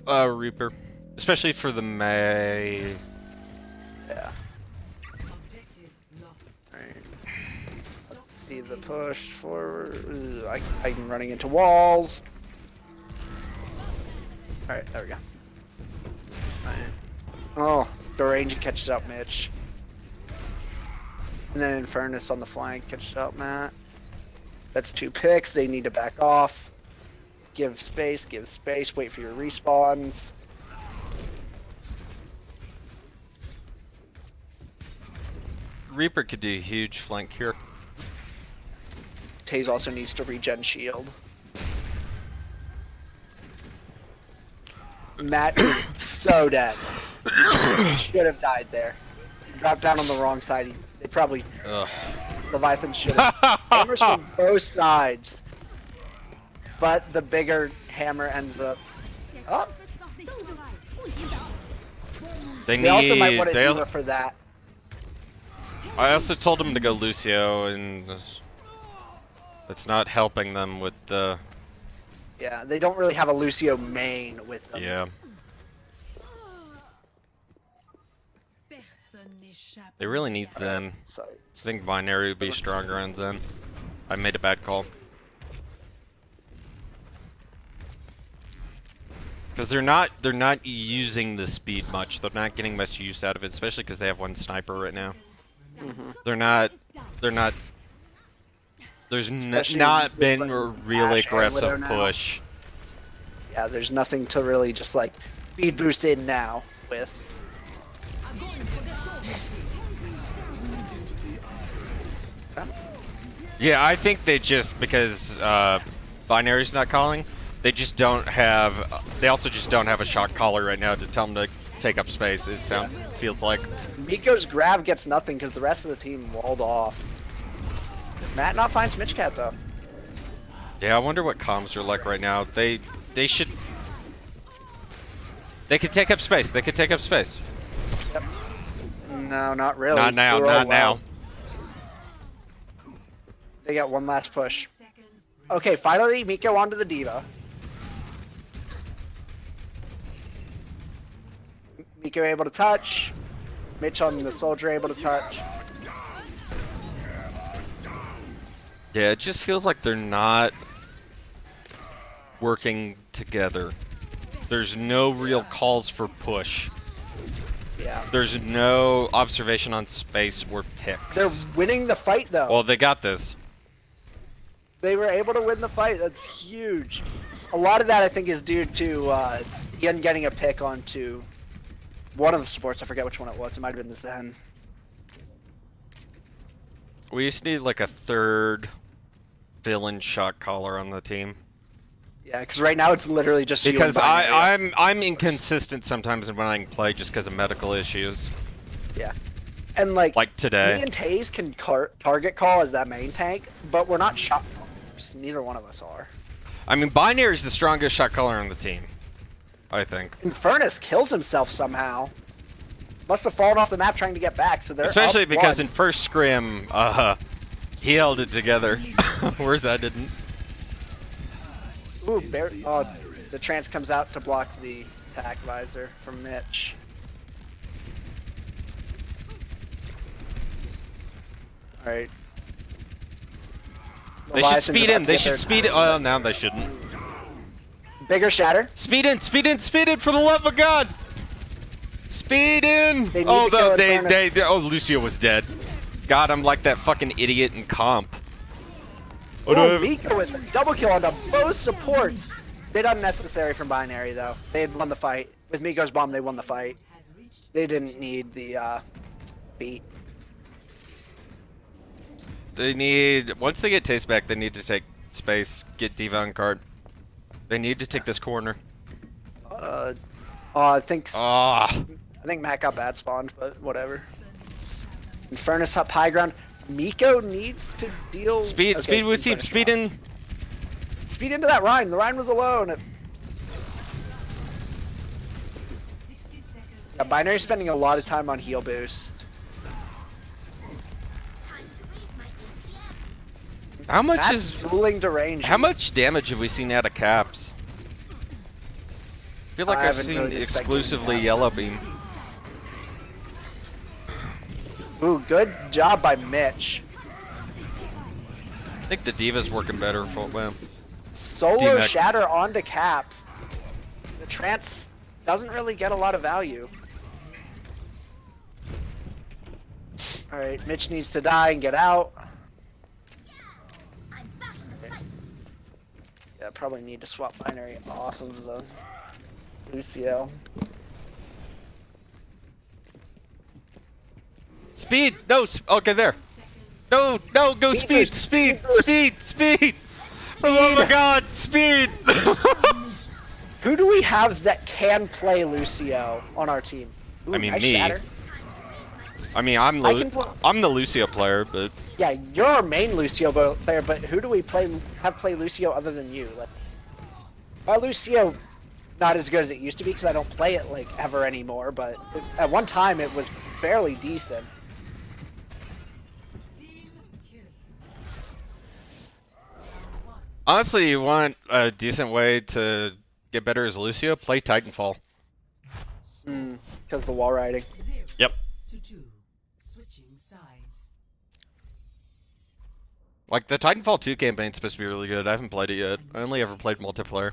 a Reaper, especially for the May. Yeah. Objective lost. Alright. Let's see the push forward. Ugh, I'm running into walls. Alright, there we go. Alright. Oh, the Ranger catches up Mitch. And then Infernus on the flank catches up Matt. That's 2 picks. They need to back off. Give space, wait for your respawns. Reaper could do a huge flank here. Taze also needs to regen shield. Matt is so dead. Should have died there. He dropped down on the wrong side. They probably Ugh. Leviathans should have. Hammers from both sides. But the bigger hammer ends up. Oh, They also might need. want a They diva al- for that. I also told them to go Lucio, and it's not helping them with the. Yeah, they don't really have a Lucio main with them. Yeah. They really need Zen. So, I think Binary would be stronger on Zen. I made a bad call. Because they're not using the speed much. They're not getting much use out of it, especially because they have one sniper right now. They're not. There's Especially not with, been like, a really Ashe and Widow aggressive now. push. yeah, there's nothing to really just like speed boost in now with. Yeah, I think they just because Binary's not calling, they just don't have. They also just don't have a shot caller right now to tell them to take up space. Feels like. Miko's grab gets nothing because the rest of the team walled off. Matt not finds Mitchcat though. Yeah, I wonder what comms are like right now. They should. They could take up space. They could take up space. No, not really. Not now. They roll Not now. well. They got one last push. Okay, finally Miko onto the diva. Miko able to touch. Mitch on the soldier able to touch. Yeah, it just feels like they're not working together. There's no real calls for push. Yeah. There's no observation on space or picks. They're winning the fight though. Well, they got this. They were able to win the fight. That's huge. A lot of that, I think, is due to Ian getting a pick onto one of the supports. I forget which one it was. It might have been the Zen. We just need like a third villain shot caller on the team. Yeah, because right now it's literally just you and Because Binary. I'm inconsistent sometimes when I play just because of medical issues. Yeah. And like today. me and Taze can target call as that main tank, but we're not shot callers. Neither one of us are. I mean, Binary is the strongest shot caller on the team, I think. Infernus kills himself somehow. Must have fallen off the map trying to get back, so they're Especially up because one. in first scrim, he held it together, whereas I didn't. Ooh, the trance comes out to block the attack visor from Mitch. Alright. They should speed in. They should speed in. Oh, now they shouldn't. Bigger shatter. Speed in, speed in, speed in, for the love of God! Speed in! They need Oh, to kill oh, Lucio was dead. God, I'm like that fucking idiot in comp. Oh, Miko with a double kill onto both supports. Bit unnecessary from Binary, though. They had won the fight. With Miko's bomb, they won the fight. They didn't need the beat. They need, once they get Taste back, they need to take space, get Diva on card. They need to take this corner. I think Ah, Matt got bad spawned, but whatever. Infernus up high ground. Miko needs to deal. speed, Okay, speed with Seep, Infernus speed shot. in. Speed into that Rhine. The Rhine was alone. Yeah, Binary spending a lot of time on heal boost. How much Matt's is, dueling to range. how much damage have we seen out of caps? I feel like I I've haven't seen really been exclusively expecting Yellow Beam. Ooh, good job by Mitch. I think the Diva's working better for well. Solo D-Mech. shatter onto caps. The trance doesn't really get a lot of value. Alright, Mitch needs to die and get out. Yeah, probably need to swap Binary off of the Lucio. Speed! No! Okay, there. No! No! Go speed! Speed Speed! boost. Speed! Speed! Oh my God! Speed! Who do we have that can play Lucio on our team? Ooh, I mean, nice me. shatter. I mean, I'm the Lucio player, but Yeah, you're our main Lucio player, but who do we play Lucio other than you? Like, our Lucio not as good as it used to be because I don't play it like ever anymore. But at one time, it was fairly decent. Team kill. Honestly, you want a decent way to get better as Lucio? Play Titanfall. Because the wall riding. 0 Yep. to 2. Switching sides. Like, the Titanfall 2 campaign's supposed to be really good. I haven't played it yet. I only ever played multiplayer.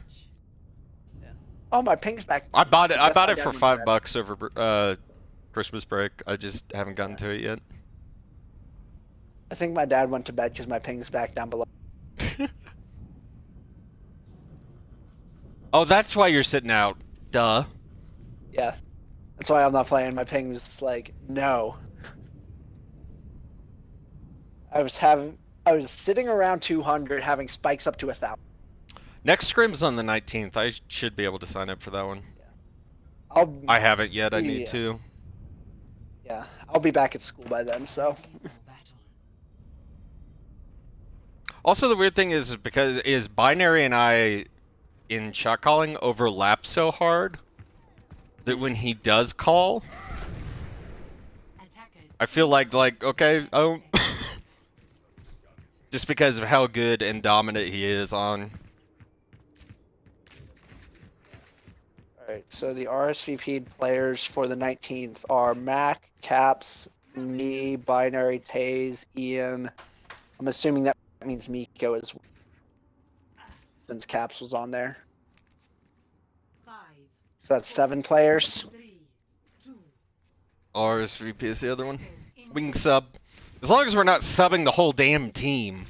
Oh, my ping's back. I bought it. I That's bought my it for dad went to bed. $5 over Christmas break. I just haven't gotten to it yet. I think my dad went to bed because my ping's back down below. Oh, that's why you're sitting out. Duh. Yeah. That's why I'm not playing. My ping's like, no. I was sitting around 200, having spikes up to 1,000. Next Scrimm's on the 19th. I should be able to sign up for that one. I I haven't yet. I need Yeah. to. Yeah, I'll be back at school by then, so. Battle. Also, the weird thing is because Binary and I in shot calling overlap so hard that when he does call, Attackers. I feel like okay, oh, just because of how good and dominant he is on. Alright, so the RSVP'd players for the 19th are Mac, Caps, me, Binary, Taze, Ian. I'm assuming that means Miko as well, since Caps was on there. 5, So that's 7 players. 3, 2. RSVP is the other one. Attackers We can sub. As long as we're not subbing the whole damn team.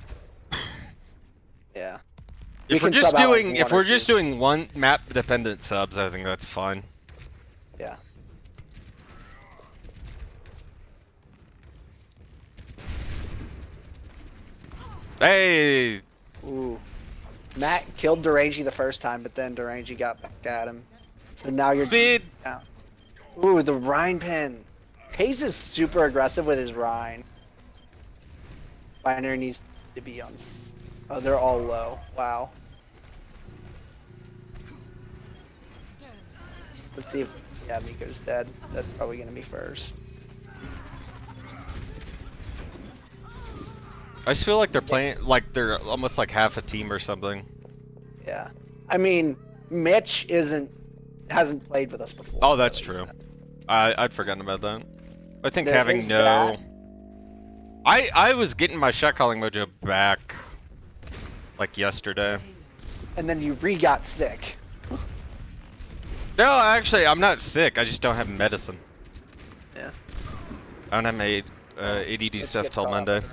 Yeah. If We we're can just sub out, like, doing one if or we're two. just doing one map dependent subs, I think that's fine. Yeah. Hey, Ooh. Matt killed Durangi the first time, but then Durangi got back at him. So now you're speed. down. Ooh, the Rhine pin. Hayes is super aggressive with his Rhine. Binary needs to be on. Oh, they're all low. Wow. Let's see if. Yeah, Miko's dead. That's probably gonna be first. I just feel like they're playing like they're almost like half a team or something. Yeah. I mean, Mitch hasn't played with us before. Oh, that's really, true. so- I'd forgotten about that. I think There having is no. that. I was getting my shot calling mojo back like yesterday. And then you re-got sick. No, actually, I'm not sick. I just don't have medicine. Yeah. I don't have my ADD Let's stuff get till caught up Monday. with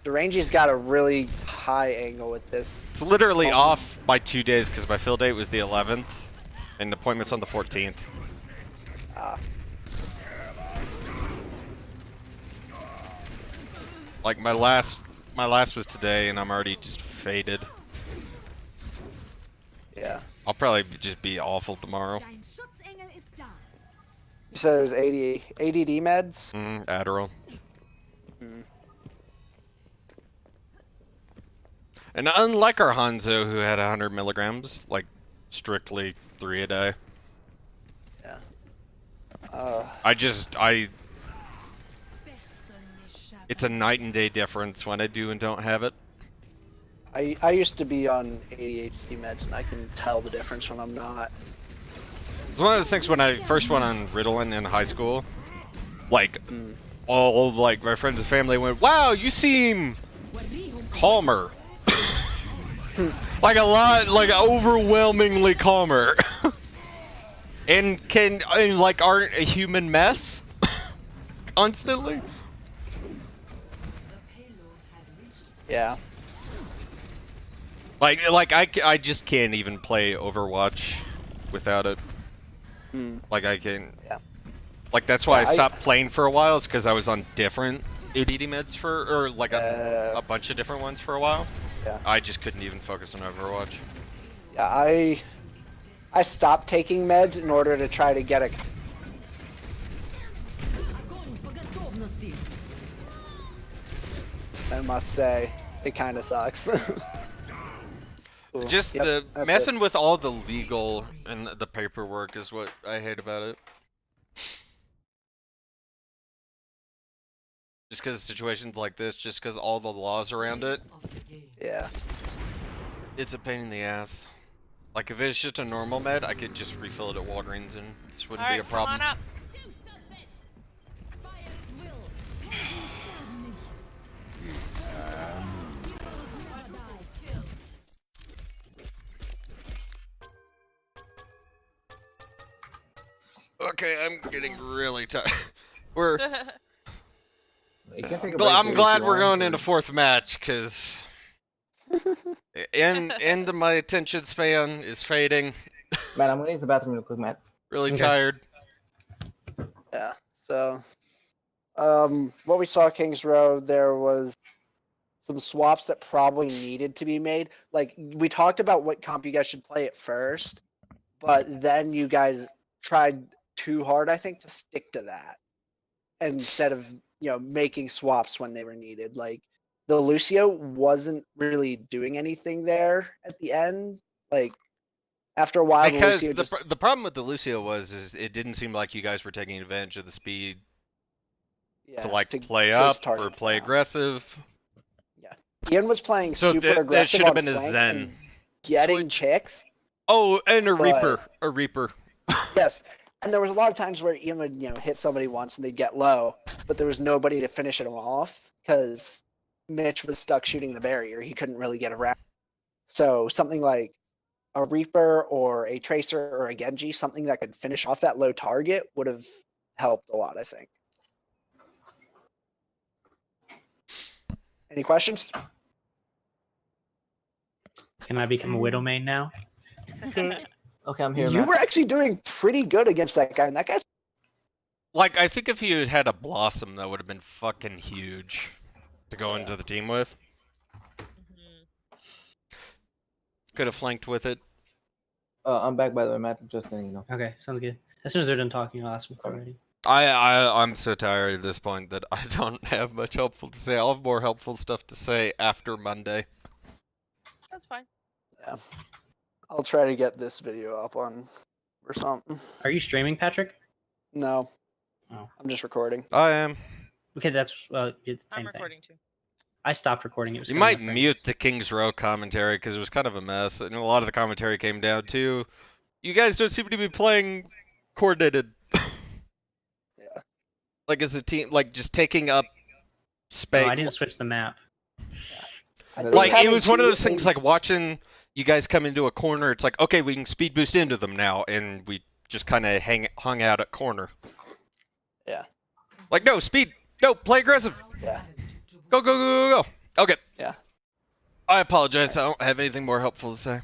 Durangi. Durangi's got a really high angle with this. It's literally off by 2 days because my fill date was the 11th, and the appointment's on the 14th. Like my last was today, and I'm already just faded. Yeah. I'll probably just be awful tomorrow. Dein Schutzengel ist da. You said it was ADD meds? Adderall. Mm. And unlike our Hanzo, who had 100 milligrams, like strictly 3 a day, Yeah. it's a night and day difference when I do and don't have it. I used to be on ADHD meds, and I can tell the difference when I'm not. It's one of those things when I first went on Ritalin in high school, like all like my friends and family went, "Wow, you seem calmer." Like a lot, like overwhelmingly calmer. and like aren't a human mess constantly. The payload has reached. Yeah. Like I just can't even play Overwatch without it. Like I can. Yeah. Like that's why Yeah, I stopped playing for a while. Is because I was on different ADD meds or like a bunch of different ones for a while. Yeah. I just couldn't even focus on Overwatch. Yeah, I stopped taking meds in order to try to get a. I must say, it kind of sucks. Ooh, Just yep, the that's messing with all the legal and the paperwork is what I hate about it. Just because situations like this, just because all the laws around it, Yeah. it's a pain in the ass. Like if it's just a normal med, I could just refill it at Walgreens and this wouldn't be a Alright, come problem. on up. Okay, I'm getting really tired. We're. You can take a break I'm if glad you we're want, going into or- fourth match because end of my attention span is fading. Man, I'm gonna use the bathroom real quick, Matt. Really Okay. tired. Yeah. So, what we saw Kings Row, there was some swaps that probably needed to be made. Like we talked about what comp you guys should play at first, but then you guys tried too hard, I think, to stick to that instead of making swaps when they were needed. Like the Lucio wasn't really doing anything there at the end. Like after a while, Because the the Lucio just the problem with the Lucio is it didn't seem like you guys were taking advantage of the speed to like play chase up or targets play down. aggressive. Ian was playing So super that aggressive should have on been a flanks Zen. and getting Switch. picks. Oh, and a But- Reaper, a Reaper. Yes, and there was a lot of times where Ian would hit somebody once and they'd get low, but there was nobody to finish it off because Mitch was stuck shooting the barrier. He couldn't really get around. So something like a Reaper or a Tracer or a Genji, something that could finish off that low target, would have helped a lot, I think. Any questions? Can I become a Widow main now? Okay, I'm here, You Matt. were actually doing pretty good against that guy, and that guy's Like I think if you had had a Blossom, that would have been fucking huge to go into the team with. Mhm. Could have flanked with it. I'm back, by the way, Matt. Just letting you know. Okay, sounds good. As soon as they're done talking, I'll ask them already. I'm so tired at this point that I don't have much helpful to say. I'll have more helpful stuff to say after Monday. That's fine. Yeah. I'll try to get this video up on or something. Are you streaming, Patrick? No. Oh. I'm just recording. I am. Okay, that's it's the I'm same thing. recording too. I stopped recording. It was You coming might up there. mute the King's Row commentary because it was kind of a mess, and a lot of the commentary came down to, you guys don't seem to be playing coordinated. Yeah. Like as a team, like just taking up Oh, space. I didn't switch the map. I think Like it having was one of two those things, like watching you guys come into a corner. It's like, okay, we can speed boost into them now, and we just kind of hung out at corner. Yeah. Like no speed, no play aggressive. Yeah. Go go go go go. Okay. Yeah. I apologize. I don't have anything more helpful to say.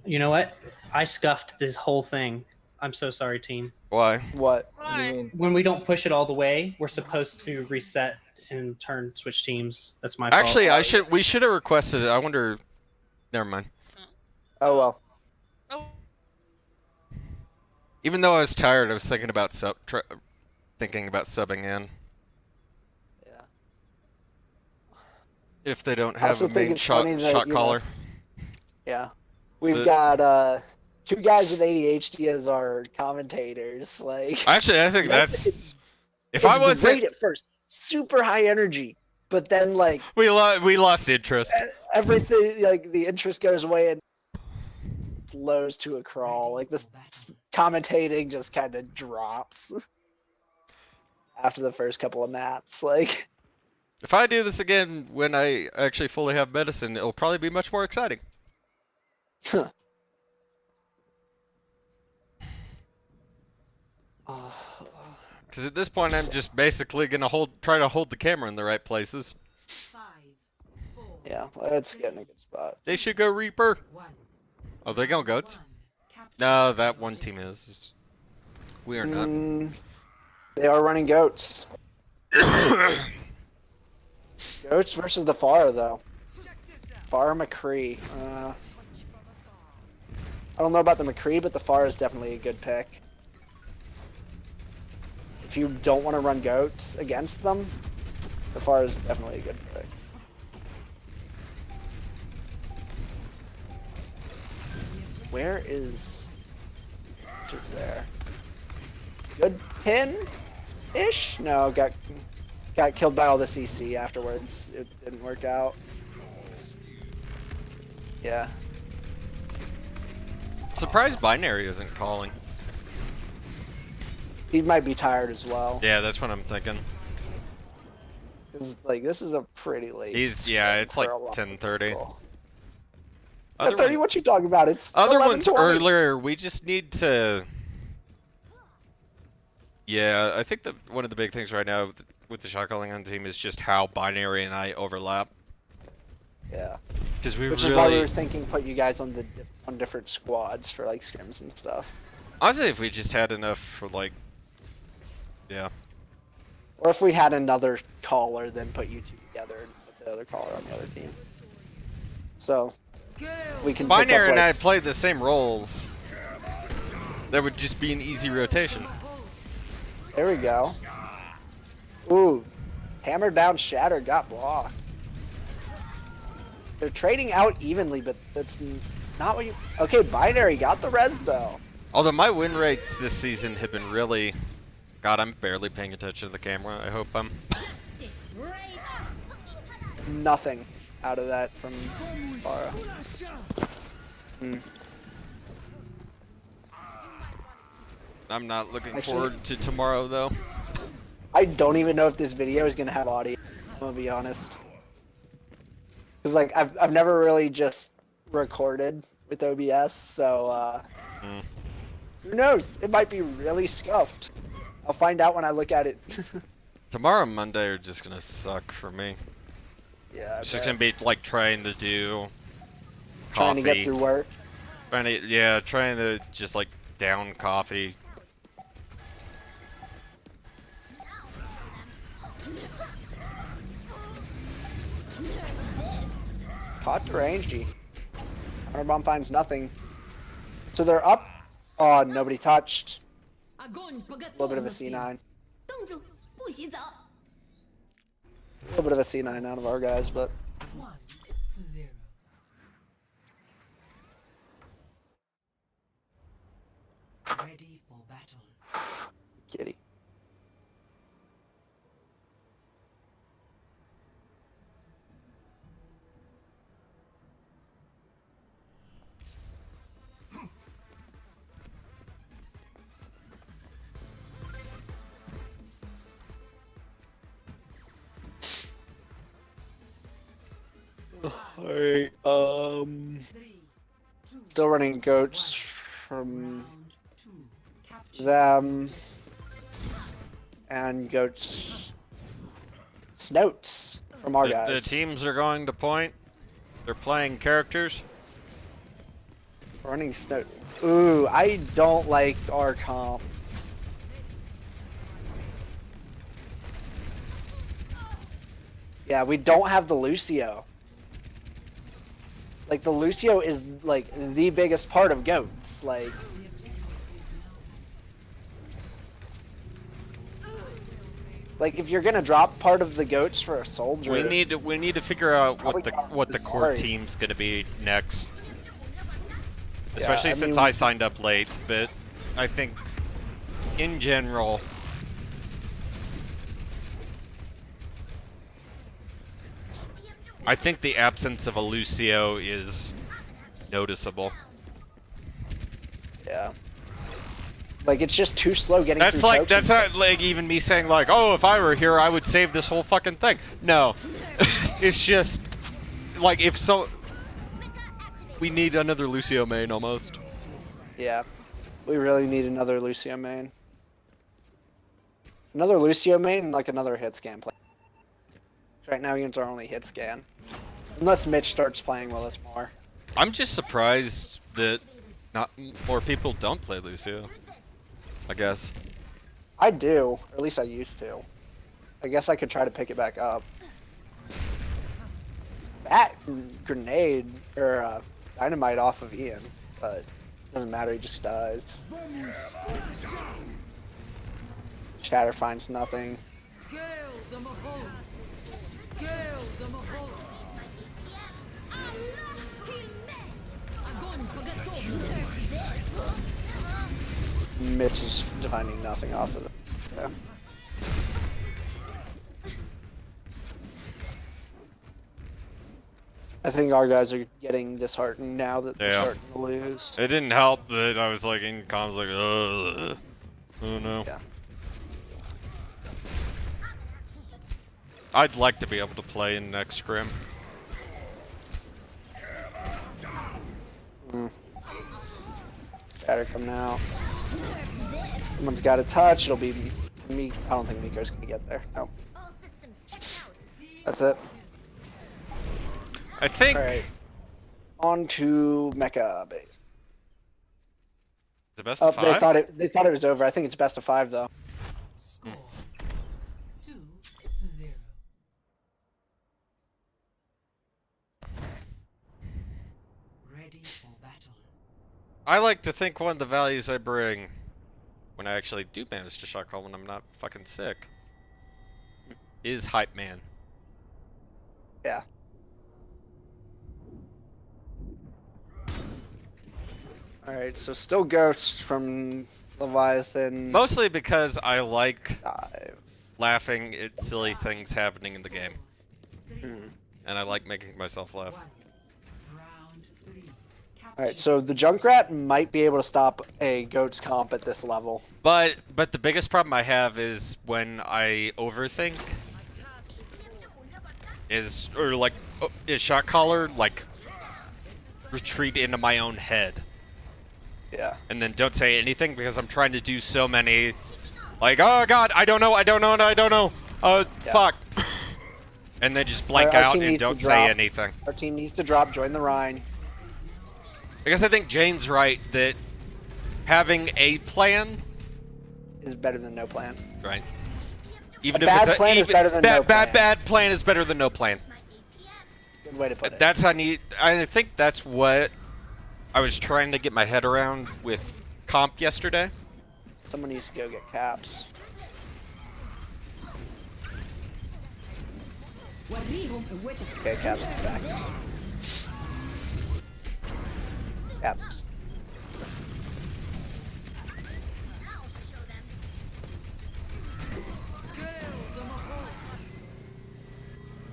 You know what? I scuffed this whole thing. I'm so sorry, team. Why? What? What do you Why? mean? When we don't push it all the way, we're supposed to reset and switch teams. That's my fault. Actually, we should have requested it. I wonder. Never mind. Oh well. Oh, Even though I was tired, I was thinking about subbing in. Yeah. If they don't I have also a think main it's funny that, shot you know, caller. Yeah. We've The- got two guys with ADHD as our commentators. Like Actually, I think Yes, that's. If it's I was great at first, super high energy, but then like we lost interest. everything, like the interest goes away and slows to a crawl. Like this commentating just kind of drops after the first couple of maps. Like If I do this again when I actually fully have medicine, it'll probably be much more exciting. Because at this point, I'm just basically gonna try to hold the camera in the right places. 5, 4, yeah, let's get in a good spot. They should go Reaper. 1. Oh, they going goats? 1. Capture No, that one team is. We are not. They are running goats. Goats versus the Pharah, though. Pharah McCree. I don't know about the McCree, but the Pharah is definitely a good pick. If you don't want to run goats against them, the Pharah is definitely a good pick. Where is just there? Good pin ish? No, got killed by all the CC afterwards. It didn't work out. Yeah. Surprised Binary isn't calling. He might be tired as well. Yeah, that's what I'm thinking. 'Cause, like, this is a pretty late. Yeah, it's like for a lot of 10:30. people. Other 30, one- what you talking about? It's Other ones 11:20. earlier. We just need to. Yeah, I think that one of the big things right now with the shot calling on the team is just how Binary and I overlap. Yeah. Because we Which really. is why we were thinking put you guys on on different squads for like scrims and stuff. Honestly, if we just had enough for like. Yeah. Or if we had another caller, then put you two together and put the other caller on the other team. So we can. pick Binary up, and I like, play the same roles. That would just be an easy rotation. There we go. Ooh, hammer down, shatter, got blocked. They're trading out evenly, but that's not what you. Okay, Binary got the res though. Although my win rates this season have been really. God, I'm barely paying attention to the camera. I hope I'm. Nothing out of that from Farah. I'm not looking Actually- forward to tomorrow though. I don't even know if this video is gonna have audio. I'm gonna be honest. Cause like I've never really just recorded with OBS, so who knows? It might be really scuffed. I'll find out when I look at it. Tomorrow and Monday are just gonna suck for me. Yeah. It's just gonna be like trying to do trying coffee. to get through work. Trying to just like down coffee. Caught the rangy. Counterbomb finds nothing. So they're up. Oh, nobody touched. A little bit of a C9. A little bit of a C9 out of our guys, but 1-0. Ready for battle. kitty. Alright, 3, 2, still running goats from round 2. Capture them and goats snoats from our The guys. teams are going to point. They're playing characters. Running snout. Ooh, I don't like our comp. Yeah, we don't have the Lucio. Like the Lucio is like the biggest part of goats. Like if you're gonna drop part of the goats for a soldier, We need to figure out Probably what the core sorry. team's gonna be next. Especially I since mean- I signed up late, but I think in general I think the absence of a Lucio is noticeable. Yeah. Like it's just too slow getting That's through like chokes that's and not like even me saying like, oh, if I were here, I would save this whole fucking thing. No, it's just like if so, we need another Lucio main almost. Yeah, we really need another Lucio main. Another Lucio main and like another hit scan play. Right now, Ian's our only hit scan. Unless Mitch starts playing with us more. I'm just surprised that not more people don't play Lucio. I guess. I do, or at least I used to. I guess I could try to pick it back up. That grenade or dynamite off of Ian, but it doesn't matter. He just dies. Shatter finds nothing. Mitch is finding nothing off of it. Yeah. I think our guys are getting disheartened now that they're Yeah. starting to lose. It didn't help that I was like in comms like, ugh. Oh no. Yeah. I'd like to be able to play in next scrim. Batter coming out. Someone's got a touch. It'll be me. I don't think Miko's gonna get there. No. That's it. I think. All right. On to Mecha base. The best Oh, of 5? they thought it was over. I think it's best of 5 though. Score 2-0. Ready for battle. I like to think one of the values I bring when I actually do manage to shot call when I'm not fucking sick is hype man. Yeah. All right. So still ghosts from Leviathan. Mostly because I like 5. laughing at silly things happening in the game. Hmm. And I like making myself laugh. Round 3. All right. So the Junkrat might be able to stop a goats comp at this level. But the biggest problem I have is when I overthink is shot caller like retreat into my own head Yeah. and then don't say anything because I'm trying to do so many like, oh god, I don't know. Fuck. And then just blank Our out team and needs to don't say drop. anything. Our team needs to drop. Join the Rhine. I guess I think Jane's right that having a plan, Is better than no plan. right? Even A bad plan is better than no plan. Bad plan is better than no plan. Good way to put it. That's I think that's what I was trying to get my head around with comp yesterday. Someone needs to go get caps. Okay, caps is back. Caps.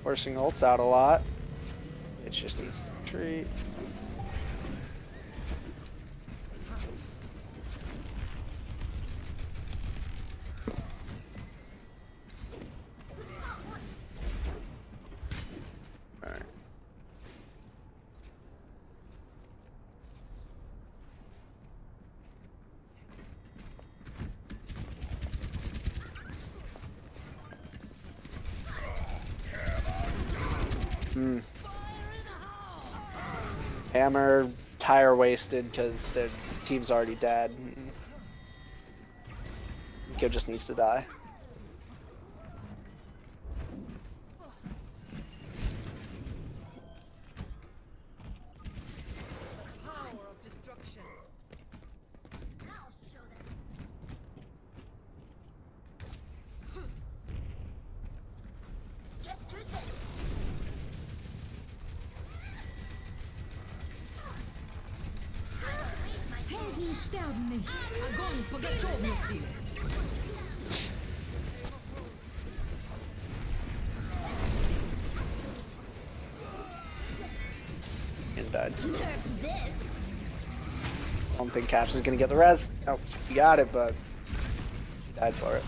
Forcing ults out a lot. It just needs to retreat. Alright. Hammer, tire wasted because their team's already dead. Miko just needs to die. Helden sterben nicht. Огонь по готовности. And died. I don't think Caps is gonna get the res. Oh, he got it, but he died for it.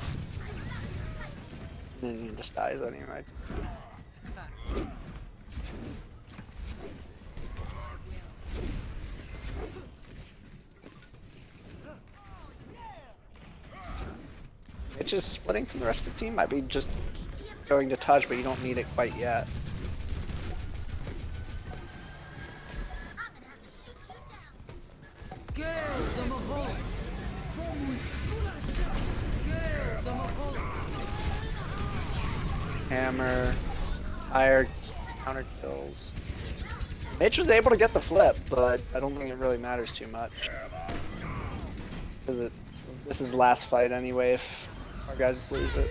And then he just dies anyway. Mitch is splitting from the rest of the team. Might be just going to touch, but you don't need it quite yet. Hammer, tire, counter kills. Mitch was able to get the flip, but I don't think it really matters too much. Because this is last fight anyway if our guys lose it.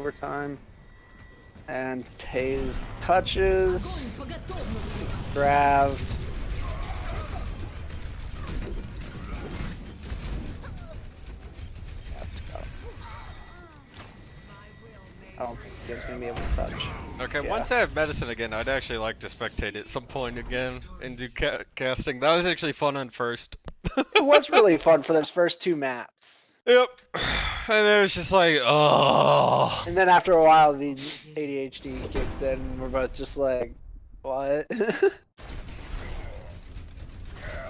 overtime. And Taze touches. Огонь по готовности. Grab. I don't think it's gonna be able to touch. Okay, Yeah. once I have medicine again, I'd actually like to spectate at some point again and do casting. That was actually fun on first. It was really fun for those first 2 maps. Yep. And it was just like, oh. And then after a while, the ADHD kicks in, and we're both just like, what?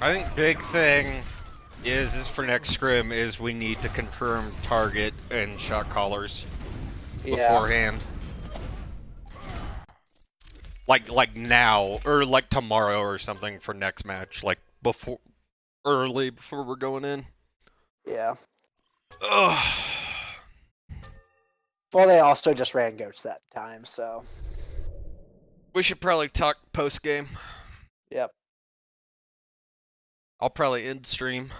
I think big thing is for next scrim is we need to confirm target and shot callers beforehand. Like now or like tomorrow or something for next match, like before we're going in. Yeah. Ugh. Well, they also just ran goats that time, so. We should probably talk post game. Yep. I'll probably end stream.